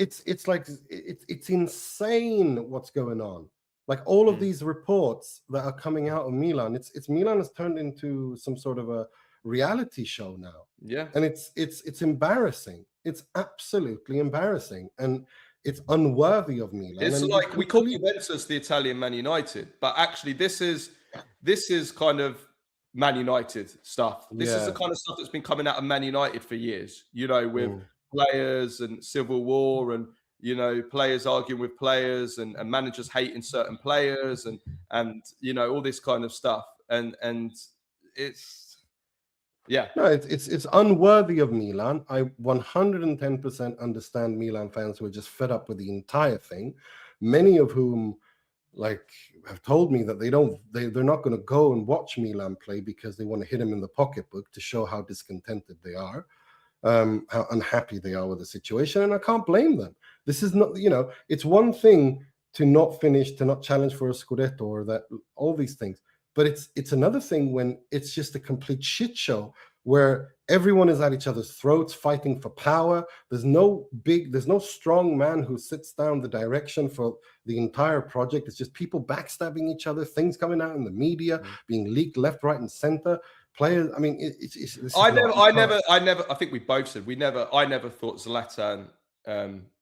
insane what's going on. Like all of these reports that are coming out of Milan, it's Milan has turned into some sort of a reality show now. Yeah. And it's embarrassing. It's absolutely embarrassing. And it's unworthy of Milan. It's like we call Juventus the Italian Man United, but actually this is kind of Man United stuff. This is the kind of stuff that's been coming out of Man United for years, with players and civil war, and players arguing with players, and managers hating certain players, and all this kind of stuff. And it's it's unworthy of Milan. I 110% understand Milan fans who are just fed up with the entire thing, many of whom have told me that they're not going to go and watch Milan play because they want to hit them in the pocketbook to show how discontented they are, how unhappy they are with the situation. And I can't blame them. This is not, it's one thing to not finish, to not challenge for a Scudetto, or that, all these things. But it's another thing when it's just a complete shit show where everyone is at each other's throats fighting for power. There's no strong man who sits down the direction for the entire project. It's just people backstabbing each other, things coming out in the media, being leaked left, right, and center. Players, I think we both said I never thought Zlatan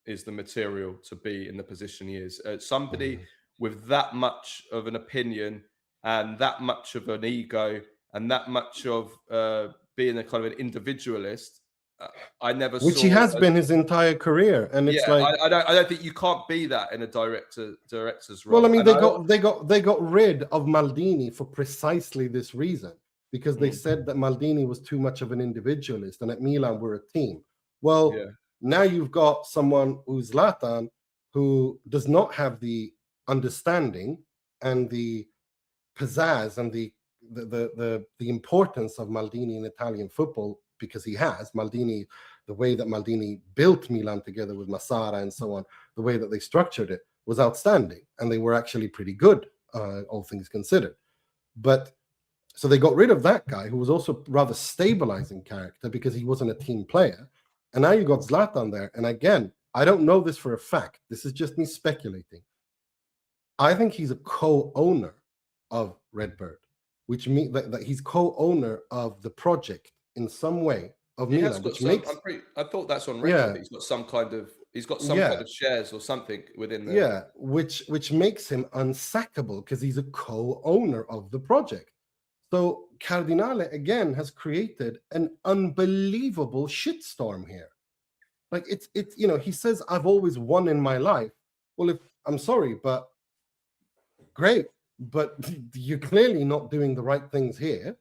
is the material to be in the position he is. Somebody with that much of an opinion and that much of an ego and that much of being a kind of an individualist, I never which saw. he has been his entire career, and it's Yeah, like I don't think you can't be that in a director's role. well, I mean, And they got rid of Maldini for precisely this reason, because they said that Maldini was too much of an individualist, and at Milan we're a team. Well, yeah. now you've got someone who's Zlatan, who does not have the understanding and the pizzazz and the importance of Maldini in Italian football, because he has Maldini, the way that Maldini built Milan together with Massara and so on, the way that they structured it was outstanding, and they were actually pretty good, all things considered. But so they got rid of that guy, who was also rather stabilizing character, because he wasn't a team player, and now you got Zlatan there. And again, I don't know this for a fact. This is just me speculating. I think he's a co-owner of Redbird, which means that he's co-owner of the project in some way of Milan, which makes. I thought that's on record. Yeah. He's got some kind of shares or something within the. Yeah, which makes him unsackable, because he's a co-owner of the project. So Cardinale again has created an unbelievable shitstorm here. Like it's he says, I've always won in my life. Well, I'm sorry, but great, but you're clearly not doing the right things here,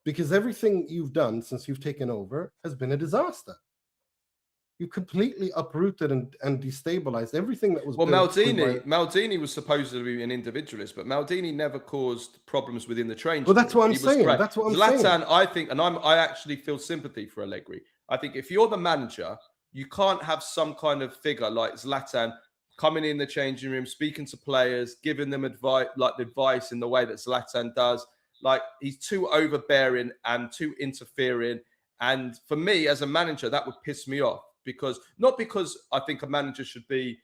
because everything you've done since you've taken over has been a disaster. You completely uprooted and destabilized everything that was. Well, Maldini was supposed to be an individualist, but Maldini never caused problems within the training. Well, that's what I'm saying. That's what I'm saying. Zlatan, I think, and I actually feel sympathy for Allegri. I think if you're the manager, you can't have some kind of figure like Zlatan coming in the changing room, speaking to players, giving them advice in the way that Zlatan does. Like, he's too overbearing and too interfering. And for me, as a manager, that would piss me off. Not because I think a manager should be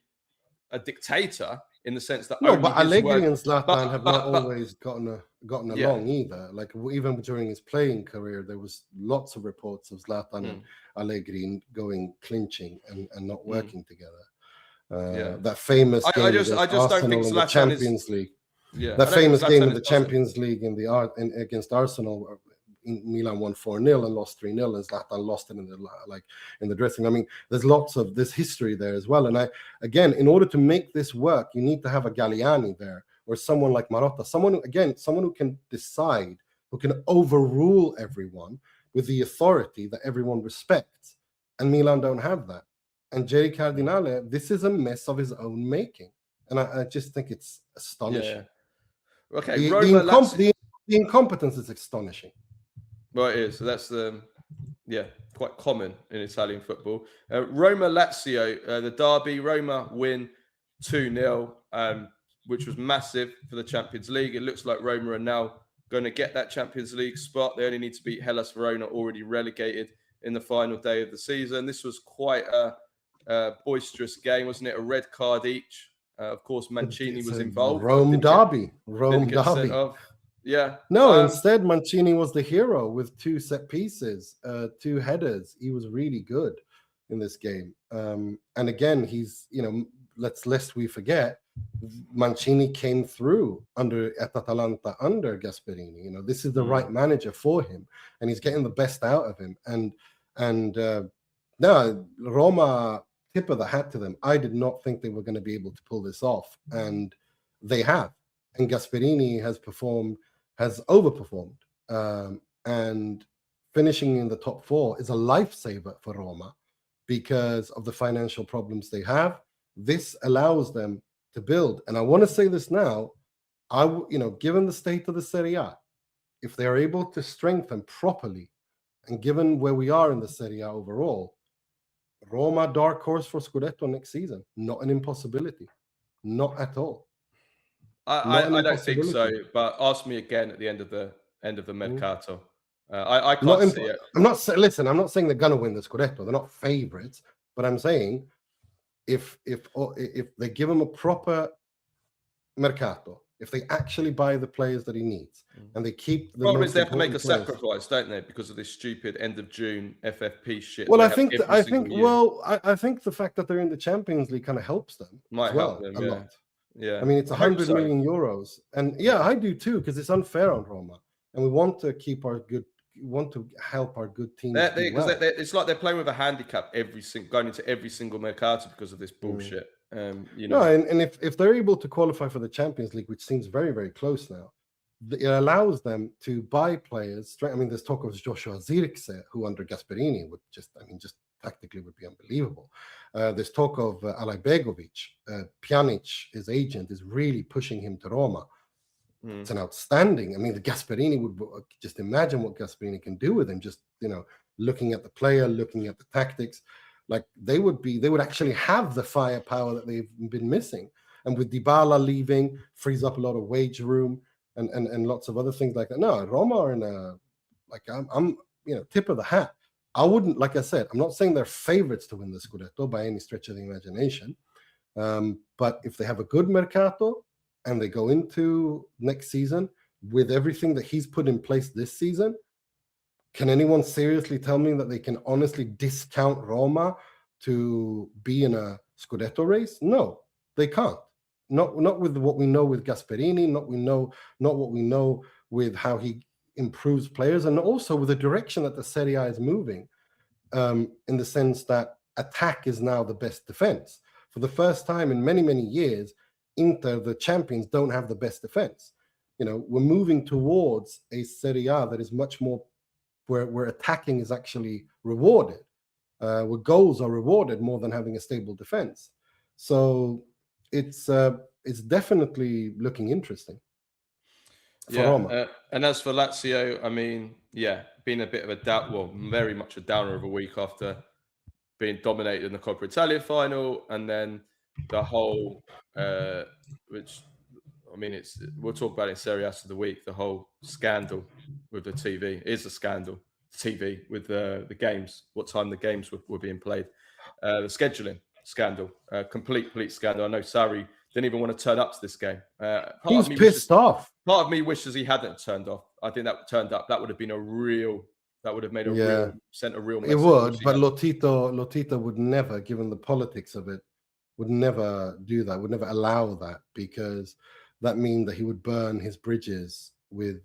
a dictator in the sense that but Allegri and Zlatan have not always gotten along either. Like, even during his playing career, there was lots of reports of Zlatan and Allegri going clinching and not working together. That famous game I just don't think in the Champions League. Yeah, that famous game in the Champions League against Arsenal. Milan won 4-0 and lost 3-0, and Zlatan lost it in the dressing room. I mean, there's lots of this history there as well. And again, in order to make this work, you need to have a Galliani there, or someone like Marotta, someone who can decide, who can overrule everyone with the authority that everyone respects. And Milan don't have that. And Jerry Cardinale, this is a mess of his own making, and I just think it's astonishing. Yeah. Okay, the incompetence is astonishing. Well, it is. So that's quite common in Italian football. Roma Lazio, the derby. Roma win 2-0, which was massive for the Champions League. It looks like Roma are now going to get that Champions League spot. They only need to beat Hellas Verona, already relegated in the final day of the season. This was quite a boisterous game, wasn't it? A red card each. Of course, Mancini was involved. Rome derby. Yeah. No, instead Mancini was the hero with 2 set pieces, 2 headers. He was really good in this game. And again, he's, lest we forget, Mancini came through at Atalanta under Gasperini. This is the right manager for him, and he's getting the best out of him. And no, Roma, tip of the hat to them. I did not think they were going to be able to pull this off, and they have. And Gasperini has overperformed, and finishing in the top 4 is a lifesaver for Roma because of the financial problems they have. This allows them to build, and I want to say this now. Given the state of the Serie A, if they are able to strengthen properly, and given where we are in the Serie A overall, Roma dark horse for Scudetto next season. Not an impossibility, not at all. I don't think so, but ask me again at the end of the Mercato. I can't see it. I'm not saying they're going to win the Scudetto. They're not favourites, but I'm saying if they give him a proper Mercato, if they actually buy the players that he needs, and they keep the problem is they have to make a sacrifice, don't they, because of this stupid end of June FFP shit. Well, I think the fact that they're in the Champions League kind of helps them. Might help them a lot. Yeah, I mean, it's 100 million euros, and I do too, because it's unfair on Roma, and we want to keep our good help our good teams. It's like they're playing with a handicap going into every single mercato because of this bullshit. You know. No, and if they're able to qualify for the Champions League, which seems very, very close now, it allows them to buy players. I mean, there's talk of Joshua Zirkzee, who under Gasperini would just tactically would be unbelievable. There's talk of Alay Begovic. Pjanic, his agent, is really pushing him to Roma. It's an outstanding. I mean, the Gasperini would just imagine what Gasperini can do with him. Just looking at the player, looking at the tactics, like they would actually have the firepower that they've been missing. And with Dybala leaving, frees up a lot of wage room and lots of other things like that. No, Roma are in a I'm tip of the hat. I wouldn't, like I said, I'm not saying they're favorites to win the Scudetto by any stretch of the imagination. But if they have a good mercato and they go into next season with everything that he's put in place this season, can anyone seriously tell me that they can honestly discount Roma to be in a Scudetto race? No, they can't. Not with what we know with Gasperini, not what we know with how he improves players, and also with the direction that the Serie A is moving, in the sense that attack is now the best defense. For the first time in many, many years, Inter, the champions, don't have the best defense. We're moving towards a Serie A that is much more where attacking is actually rewarded, where goals are rewarded more than having a stable defense. So it's definitely looking interesting for Roma. And as for Lazio, I mean, been a bit of a doubt. Well, very much a downer of a week after being dominated in the Coppa Italia final, and then the whole, which I mean, we'll talk about it in Serie ASS of the week. The whole scandal with the TV. It is a scandal. TV with the games, what time the games were being played, the scheduling scandal, complete scandal. I know Sarri didn't even want to turn up to this game. He's pissed off. Part of me wishes he hadn't turned off. I think that turned up. That would have been that would have made sent a real message. It would, but Lotito would never, given the politics of it, would never do that, would never allow that, because that means that he would burn his bridges with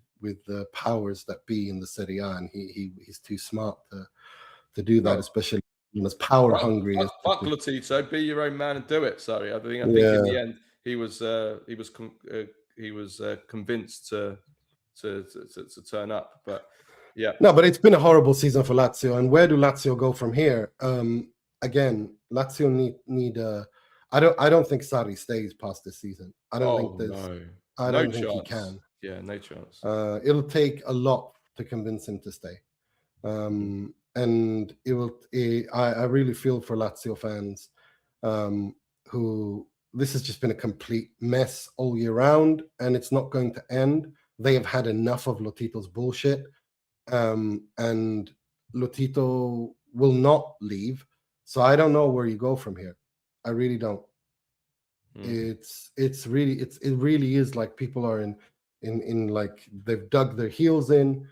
the powers that be in the Serie A, and he's too smart to do that, especially as power hungry. Fuck Lotito, be your own man and do it. Sorry, I think in the end he was convinced to turn up, but no, but it's been a horrible season for Lazio. And where do Lazio go from here? Again, Lazio need I don't think Sarri stays past this season. I don't think he can. Yeah, no chance. It'll take a lot to convince him to stay. And I really feel for Lazio fans, who this has just been a complete mess all year round, and it's not going to end. They have had enough of Lotito's bullshit, and Lotito will not leave. So I don't know where you go from here. I really don't. It really is like people are in like they've dug their heels in.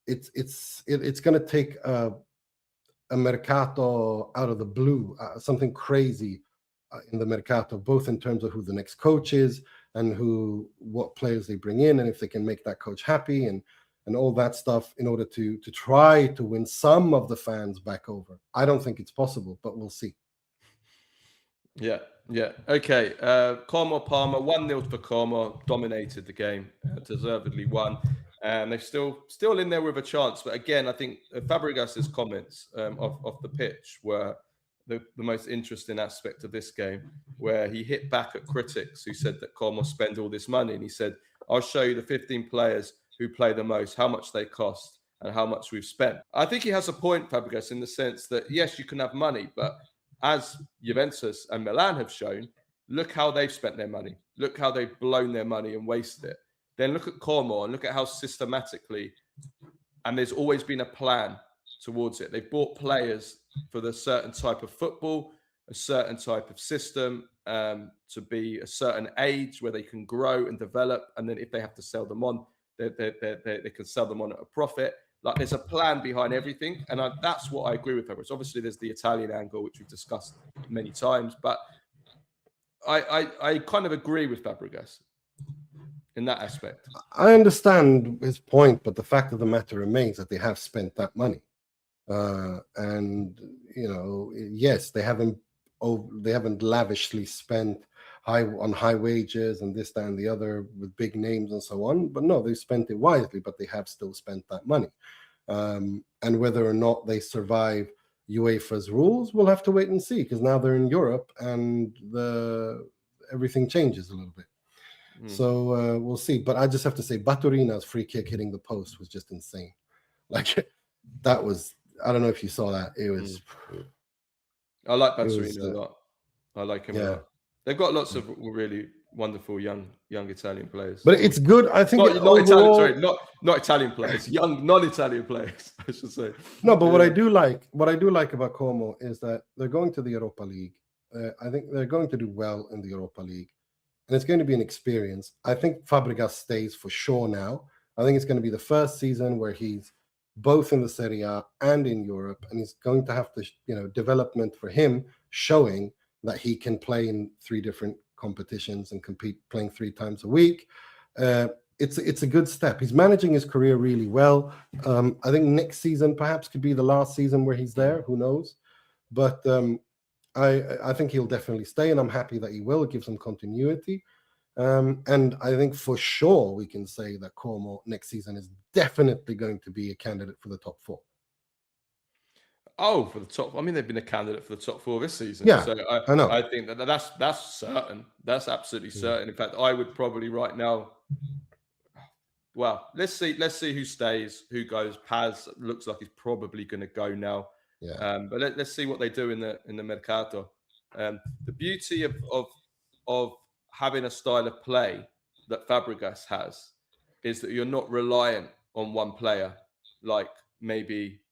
It's going to take a mercato out of the blue, something crazy in the mercato, both in terms of who the next coach is and what players they bring in, and if they can make that coach happy and all that stuff in order to try to win some of the fans back over. I don't think it's possible, but we'll see. Yeah. Okay. Como Parma, 1-0 for Como, dominated the game, deservedly won. And they're still in there with a chance. But again, I think Fabregas' comments off the pitch were the most interesting aspect of this game, where he hit back at critics who said that Como spend all this money. And he said, I'll show you the 15 players who play the most, how much they cost and how much we've spent. I think he has a point, Fabregas, in the sense that, yes, you can have money, but as Juventus and Milan have shown, look how they've spent their money. Look how they've blown their money and wasted it. Then look at Como and look at how systematically, and there's always been a plan towards it. They've bought players for the certain type of football, a certain type of system, to be a certain age where they can grow and develop. And then if they have to sell them on, they can sell them on at a profit. Like, there's a plan behind everything. And that's what I agree with Fabregas. Obviously, there's the Italian angle, which we've discussed many times. But I kind of agree with Fabregas in that aspect. I understand his point, but the fact of the matter remains that they have spent that money. And yes, they haven't lavishly spent high wages and this, that, and the other with big names and so on. But no, they spent it wisely, but they have still spent that money. And whether or not they survive UEFA's rules, we'll have to wait and see, because now they're in Europe and everything changes a little bit. So we'll see. But I just have to say, Baturina's free kick hitting the post was just insane. Like, that was, I don't know if you saw that. It was. I like Baturina a lot. I like him a Yeah. lot. They've got lots of really wonderful young Italian players. But it's good. I think not overall, Italian, sorry, not Italian players, young non-Italian players, I should say. No, but what I do like about Como is that they're going to the Europa League. I think they're going to do well in the Europa League, and it's going to be an experience. I think Fabregas stays for sure now. I think it's going to be the first season where he's both in the Serie A and in Europe, and he's going to have to, development for him, showing that he can play in 3 different competitions and compete, playing 3 times a week. It's a good step. He's managing his career really well. I think next season perhaps could be the last season where he's there. Who knows? But I think he'll definitely stay, and I'm happy that he will. It gives him continuity. And I think for sure we can say that Como next season is definitely going to be a candidate for the top 4. Oh, for the top. I mean, they've been a candidate for the top 4 this season. Yeah, so I know. I think that's certain. That's absolutely certain. In fact, I would probably right now. Well, let's see who stays, who goes. Paz looks like he's probably going to go now. Yeah. But let's see what they do in the mercato. The beauty of having a style of play that Fabregas has is that you're not reliant on one player, like maybe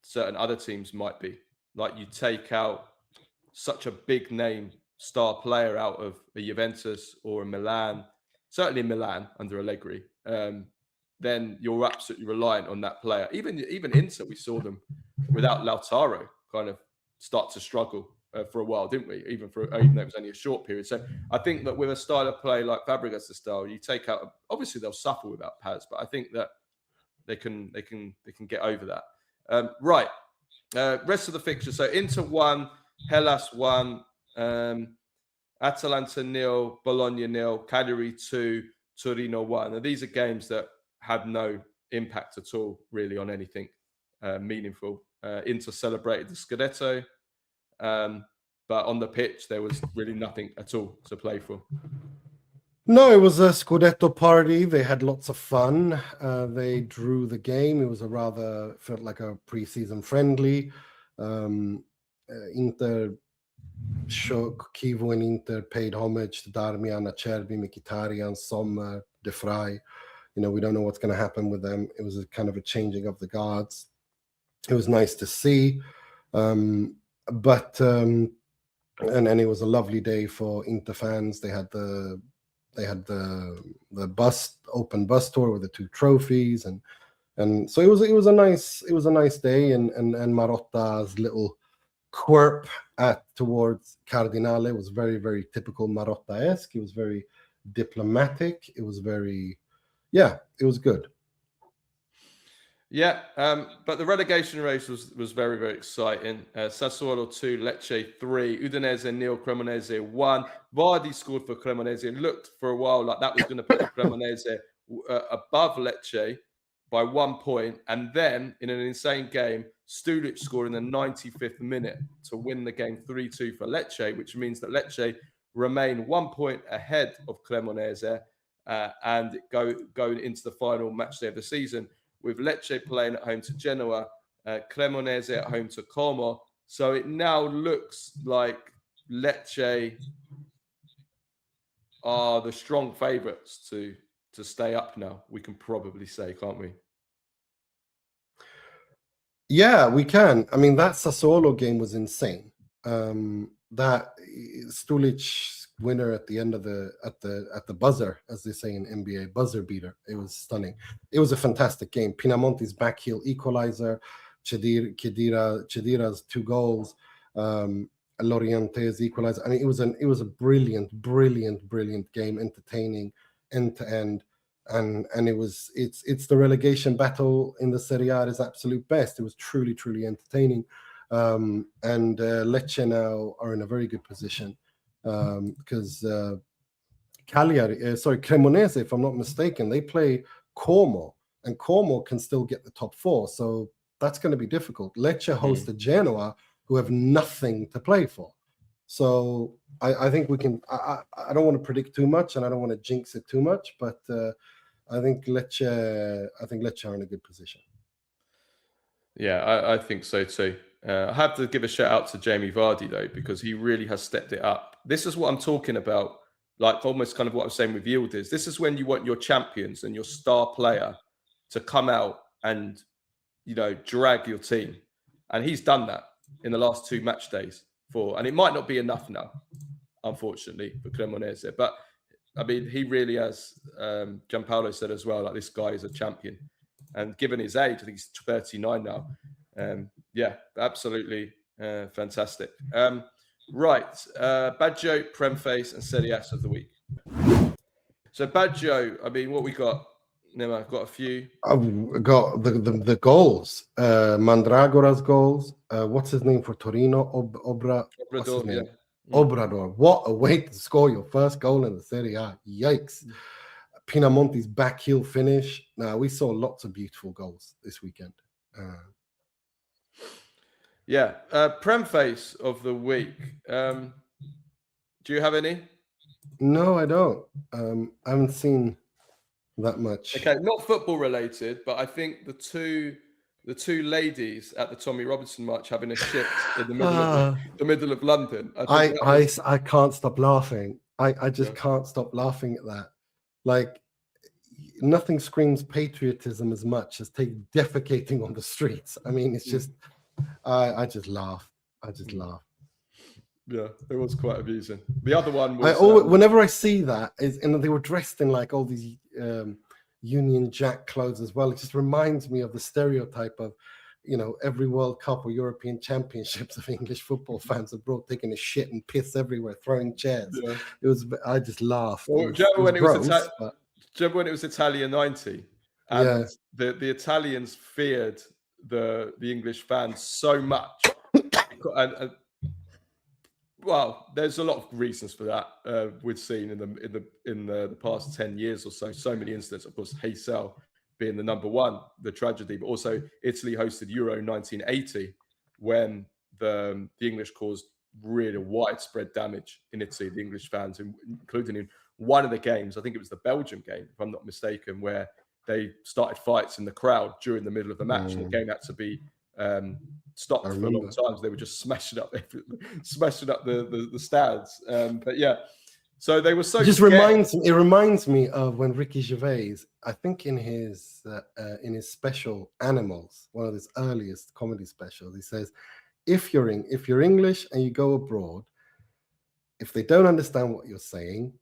certain other teams might be. Like, you take out such a big name star player out of a Juventus or a Milan, certainly Milan under Allegri, then you're absolutely reliant on that player. Even Inter, we saw them without Lautaro kind of start to struggle for a while, didn't we? Even though it was only a short period. So I think that with a style of play like Fabregas' style, you take out. Obviously, they'll suffer without Paz, but I think that they can get over that. Right. Rest of the fixture. So Inter 1, Hellas 1, Atalanta 0, Bologna 0, Cagliari 2, Torino 1. Now, these are games that had no impact at all, really, on anything meaningful. Inter celebrated the Scudetto, but on the pitch, there was really nothing at all to play for. No, it was a Scudetto party. They had lots of fun. They drew the game. It was felt like a preseason friendly. Inter, Kivu and Inter paid homage to Darmian, Acerbi, Mkhitaryan, Sommer, De Vrij. We don't know what's going to happen with them. It was a kind of a changing of the guards. It was nice to see. And it was a lovely day for Inter fans. They had the open bus tour with the 2 trophies, and so it was a nice day, and Marotta's little quirp towards Cardinale was very, very typical Marotta-esque. It was very diplomatic. It was it was good. Yeah, but the relegation race was very, very exciting. Sassuolo 2, Lecce 3, Udinese 0, Cremonese 1. Vardy scored for Cremonese. It looked for a while like that was going to put Cremonese above Lecce by 1 point. And then, in an insane game, Stulic scored in the 95th minute to win the game 3-2 for Lecce, which means that Lecce remain 1 point ahead of Cremonese and go into the final match day of the season, with Lecce playing at home to Genoa, Cremonese at home to Como. So it now looks like Lecce are the strong favourites to stay up now. We can probably say, can't we? Yeah, we can. I mean, that Sassuolo game was insane. That Stulic winner at the end of at the buzzer, as they say in NBA, buzzer beater. It was stunning. It was a fantastic game. Pinamonti's backheel equalizer, Chedira's 2 goals, Loriente's equalizer. I mean, it was a brilliant game, entertaining. end to end. And it's the relegation battle in the Serie A at its absolute best. It was truly, truly entertaining. And Lecce now are in a very good position because Cremonese, if I'm not mistaken, they play Como, and Como can still get the top 4. So that's going to be difficult. Lecce hosted Genoa, who have nothing to play for. So I think we can. I don't want to predict too much, and I don't want to jinx it too much, but I think Lecce are in a good position. Yeah, I think so too. I have to give a shout out to Jamie Vardy though, because he really has stepped it up. This is what I'm talking about, like almost kind of what I'm saying with Yildiz. This is when you want your champions and your star player to come out and, you know, drag your team. And he's done that in the last 2 match days and it might not be enough now, unfortunately, for Cremonese. But I mean, he really has, Gianpaolo said as well, like this guy is a champion. And given his age, I think he's 39 now. Yeah, absolutely fantastic. Right, Baggio, Premface, and Serie ASS of the week. So Baggio, I mean, what we got? Nima, I've got a few. I've got the goals. Mandragora's goals. What's his name for Torino? Obrador, what's his name? Yeah. Obrador. What a way to score your first goal in the Serie A. Yikes. Pinamonti's backheel finish. Now, we saw lots of beautiful goals this weekend. Yeah. Premface of the week. Do you have any? No, I don't. I haven't seen that much. Okay, not football related, but I think the two ladies at the Tommy Robinson match having a shit in the middle of London. I can't stop laughing. I just can't stop laughing at that. Like, nothing screams patriotism as much as defecating on the streets. I mean, it's just I just laugh. I just laugh. Yeah, it was quite amusing. The other one was whenever I see that and they were dressed in like all these Union Jack clothes as well. It just reminds me of the stereotype of, you know, every World Cup or European Championships of English football fans abroad taking a shit and piss everywhere, throwing chairs. Yeah. I just laughed. Well, do you remember when it was Italia 90? And the Italians feared the English fans so much. Well, there's a lot of reasons for that. We've seen in the past 10 years or so. So many incidents. Of course, Heysel being the number one, the tragedy, but also Italy hosted Euro 1980 when the English caused really widespread damage in Italy. The English fans, including in one of the games, I think it was the Belgium game, if I'm not mistaken, where they started fights in the crowd during the middle of the match, and the game had to be stopped for a long time. So they were just smashing up the stands. But yeah, so they were so. It reminds me of when Ricky Gervais, I think in his special Animals, one of his earliest comedy specials, he says, if you're English and you go abroad, if they don't understand what you're saying,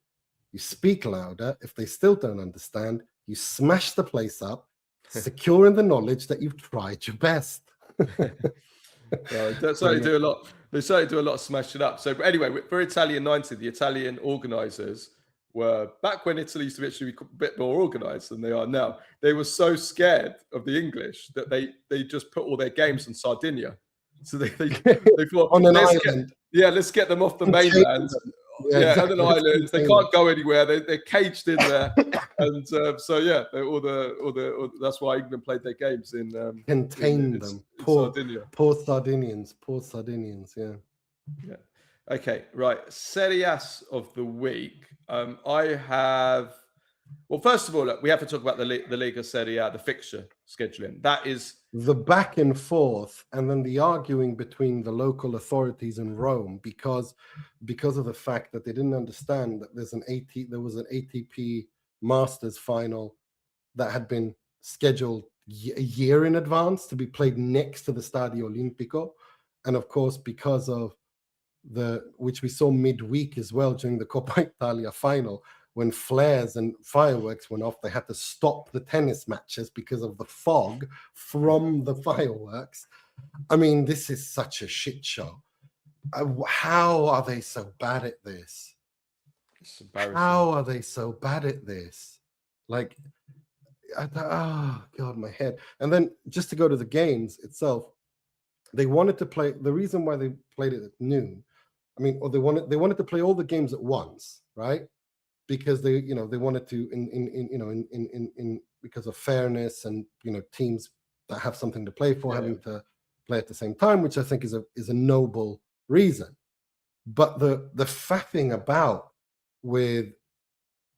you speak louder. If they still don't understand, you smash the place up, secure in the knowledge that you've tried your best. They certainly do a lot. They certainly do a lot of smashing up. So anyway, for Italian 90, the Italian organisers were, back when Italy used to actually be a bit more organised than they are now, they were so scared of the English that they just put all their games in Sardinia. So they thought, on an island. Let's get them off the mainland. On an island. They can't go anywhere. They're caged in there. And that's why England played their games in contain them. Sardinia. Poor Sardinians. Yeah. Okay, right. Serie ASS of the week. I have. Well, first of all, look, we have to talk about the Lega Serie A, the fixture scheduling. That is the back and forth, and then the arguing between the local authorities in Rome because of the fact that they didn't understand that there was an ATP Masters final that had been scheduled a year in advance to be played next to the Stadio Olimpico, and of course because of which we saw midweek as well during the Coppa Italia final. When flares and fireworks went off, they had to stop the tennis matches because of the fog from the fireworks. I mean, this is such a shit show. How are they so bad at this? It's embarrassing. How are they so bad at this? Like, oh God, my head. And then just to go to the games itself, they wanted to play. The reason why they played it at noon, I mean, or they wanted to play all the games at once, right? Because they wanted to in because of fairness and teams that have something to play for having to play at the same time, which I think is a noble reason. But the faffing about with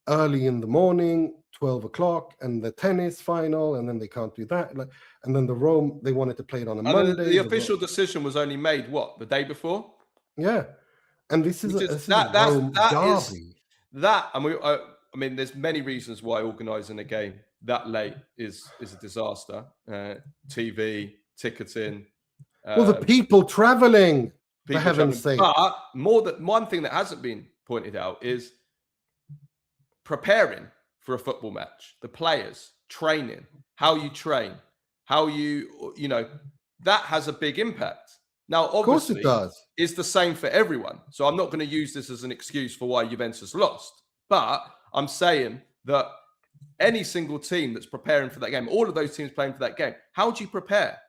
early in the morning, 12 o'clock, and the tennis final, and then they can't do that. And then the Rome, they wanted to play it on a Monday. The official decision was only made the day before? Yeah, and this is a Rome derby. I mean, there's many reasons why organising a game that late is a disaster. TV, ticketing. Well, the people travelling, for heaven's sake. But one thing that hasn't been pointed out is preparing for a football match. The players, training, how you train, how that has a big impact. Now, obviously, of course it does. It's the same for everyone. So I'm not going to use this as an excuse for why Juventus lost. But I'm saying that any single team that's preparing for that game, all of those teams playing for that game, how do you prepare?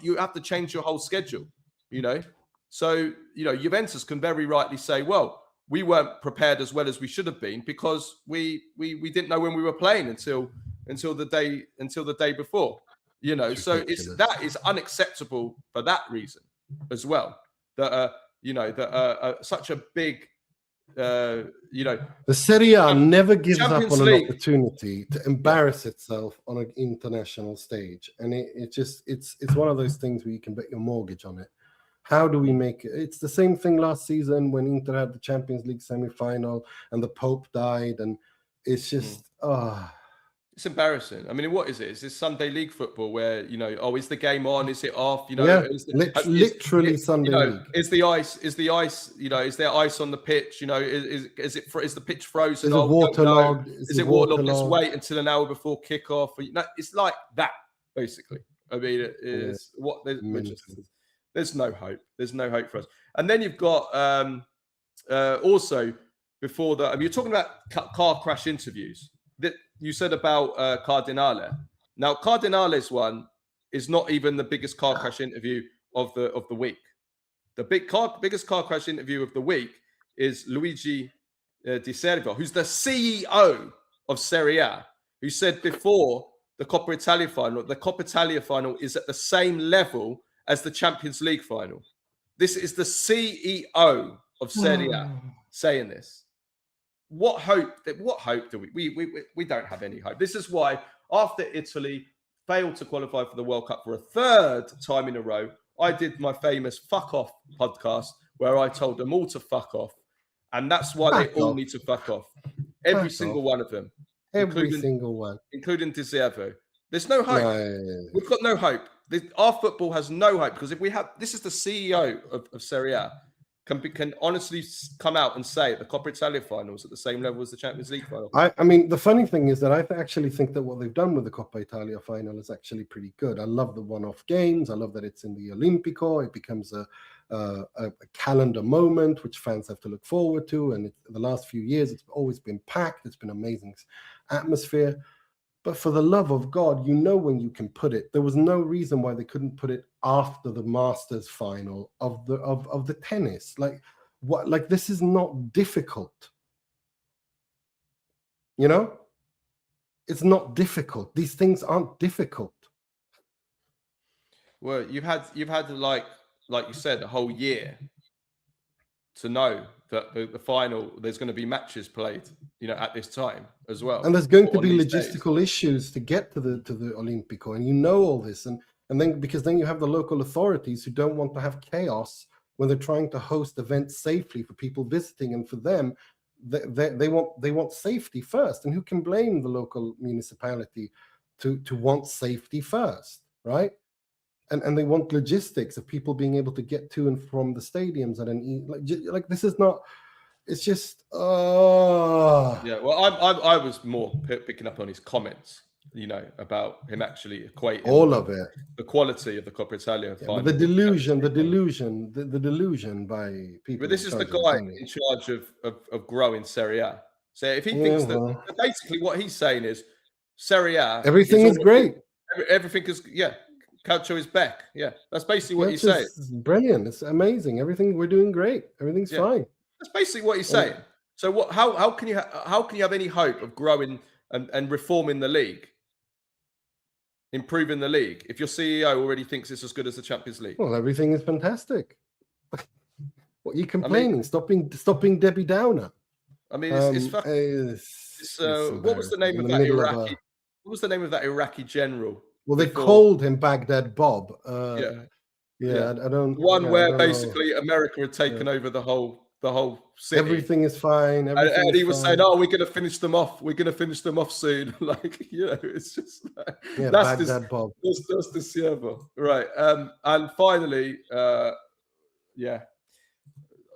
You have to change your whole schedule, So, Juventus can very rightly say, well, we weren't prepared as well as we should have been because we didn't know when we were playing until the day before, So that is unacceptable for that reason as well. That such a big, the Serie A never gives Champions up on an opportunity to embarrass itself on an international stage, and it's one of those things where you can bet your mortgage on it. How do we make it? It's the same thing last season when Inter had the Champions League semi-final and the Pope died, and it's just it's embarrassing. I mean, what is it? Is this Sunday league football where is the game on? Is it off? Literally Sunday league. Is the ice? Is there ice on the pitch? Is the pitch frozen? Is it waterlogged? Is it waterlogged? Let's wait until an hour before kickoff. It's like that basically. I mean, it is there's no hope. There's no hope for us. And then you've got also before that. I mean, you're talking about car crash interviews that you said about Cardinale. Now, Cardinale's one is not even the biggest car crash interview of the week. The biggest car crash interview of the week is Luigi Di Servo, who's the CEO of Serie A, who said before the Coppa Italia final, the Coppa Italia final is at the same level as the Champions League final. This is the CEO of Serie A saying this. What hope do we don't have any hope. This is why after Italy failed to qualify for the World Cup for a third time in a row, I did my famous fuck off podcast where I told them all to fuck off. And that's why they all need to fuck off. Every single one of them. Single one. Including Di Servo. There's no hope. No. We've got no hope. Our football has no hope because if we have, this is the CEO of Serie A can honestly come out and say the Coppa Italia final is at the same level as the Champions League final. I mean, the funny thing is that I actually think that what they've done with the Coppa Italia final is actually pretty good. I love the one-off games. I love that it's in the Olimpico. It becomes a calendar moment which fans have to look forward to. And the last few years, it's always been packed. It's been amazing atmosphere. But for the love of God, when you can put it. There was no reason why they couldn't put it after the Masters final of the tennis. This is not difficult. It's not difficult. These things aren't difficult. Well, you've had like you said, a whole year to know that the final, there's going to be matches played, at this time as well. And there's going to be logistical issues to get to the Olimpico, and all this, and then because then you have the local authorities who don't want to have chaos when they're trying to host events safely for people visiting, and for them, they want safety first. And who can blame the local municipality to want safety first, right? And they want logistics of people being able to get to and from the stadiums like this is not. It's just yeah. Well, I was more picking up on his comments you know, about him actually equating all of it. the quality of the Coppa Italia. Yeah, but the delusion by people. But this is the guy in charge of growing Serie A. So if he thinks that basically what he's saying is Serie A, everything is great. Everything is Calcio is back. Yeah, that's basically what he's saying. It's brilliant. It's amazing. Everything we're doing great. Everything's fine. That's basically what he's saying. So what? How can you have any hope of growing and reforming the league, improving the league, if your CEO already thinks it's as good as the Champions League? Well, everything is fantastic. What are you complaining? Stopping Debbie Downer. I mean, what was the name of that Iraqi? What was the name of that Iraqi general? Well, they called him Baghdad Bob. I don't. Where basically America had taken over the whole city. Everything is fine. And he was saying, "Oh, we're going to finish them off. We're going to finish them off soon." Like, you know, it's just like, that's Baghdad Bob. That's the Siervo, right? And finally,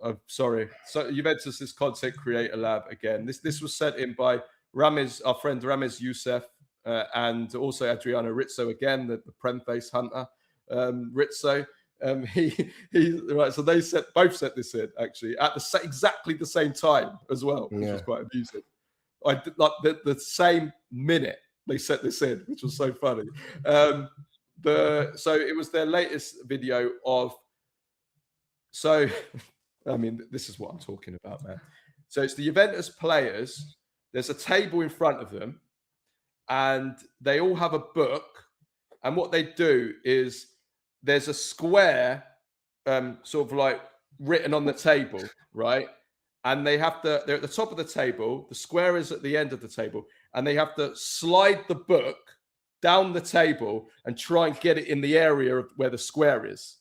I'm sorry. So Juventus is content creator lab again. This was sent in by our friend Rames Youssef, and also Adriano Rizzo again, the Premface hunter. Rizzo, he right. So they both set this in actually at exactly the same time as well, which was quite amusing. I did, like the same minute they set this in, which was so funny. So it was their latest video of. So, I mean, this is what I'm talking about, man. So it's the Juventus players. There's a table in front of them, and they all have a book. And what they do is there's a square, sort of like written on the table, right? And they're at the top of the table. The square is at the end of the table, and they have to slide the book down the table and try and get it in the area of where the square is.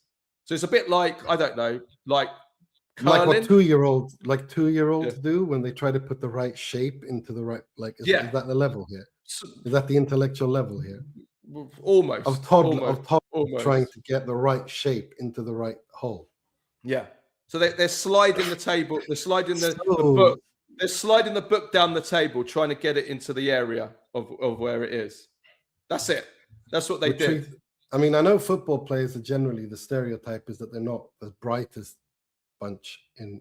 So it's a bit like, I don't know, like curling. Like what two-year-olds do when they try to put the right shape into the right, like, is that the level here? Is that the intellectual level here? Almost. Of toddler trying to get the right shape into the right hole. Yeah. So they're sliding the table. They're sliding the book. They're sliding the book down the table, trying to get it into the area of where it is. That's it. That's what they do. I mean, I know football players are generally, the stereotype is that they're not the brightest bunch in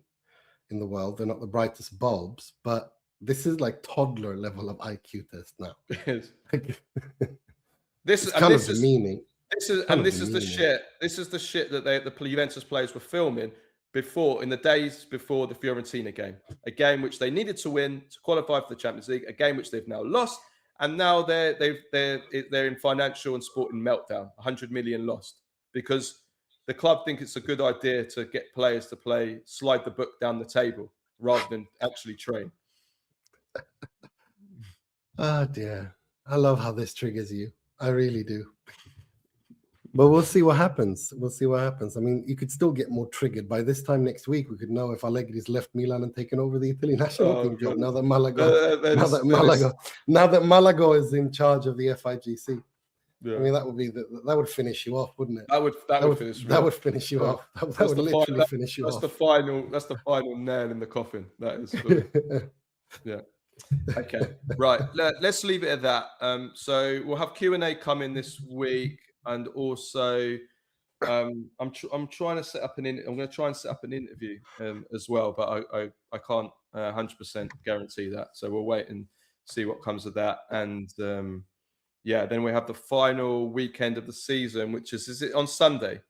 the world. They're not the brightest bulbs, but this is like toddler level of IQ test now. This is the meaning. This is the shit. This is the shit that the Juventus players were filming in the days before the Fiorentina game, a game which they needed to win to qualify for the Champions League, a game which they've now lost, and now they're in financial and sporting meltdown. 100 million lost because the club think it's a good idea to get players to slide the book down the table rather than actually train. Oh dear, I love how this triggers you. I really do. But we'll see what happens. I mean, you could still get more triggered. By this time next week, we could know if Allegri's left Milan and taken over the Italian national team job. Now that Malaga is in charge of the FIGC. Yeah. I mean, that would finish you off, wouldn't it? That would finish you off. That would literally finish you off. That's the final nail in the coffin. That is. Yeah. Okay. Right. Let's leave it at that. So we'll have Q&A coming this week. And also, I'm trying to set up I'm going to try and set up an interview as well, but I can't 100% guarantee that. So we'll wait and see what comes of that. And then we have the final weekend of the season, which is it on Sunday?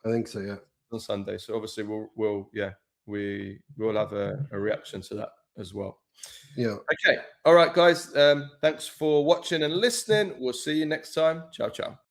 I think so. Yeah, on Sunday. So obviously we'll have a reaction to that as well. Yeah. Okay. All right, guys. Thanks for watching and listening. We'll see you next time. Ciao, ciao.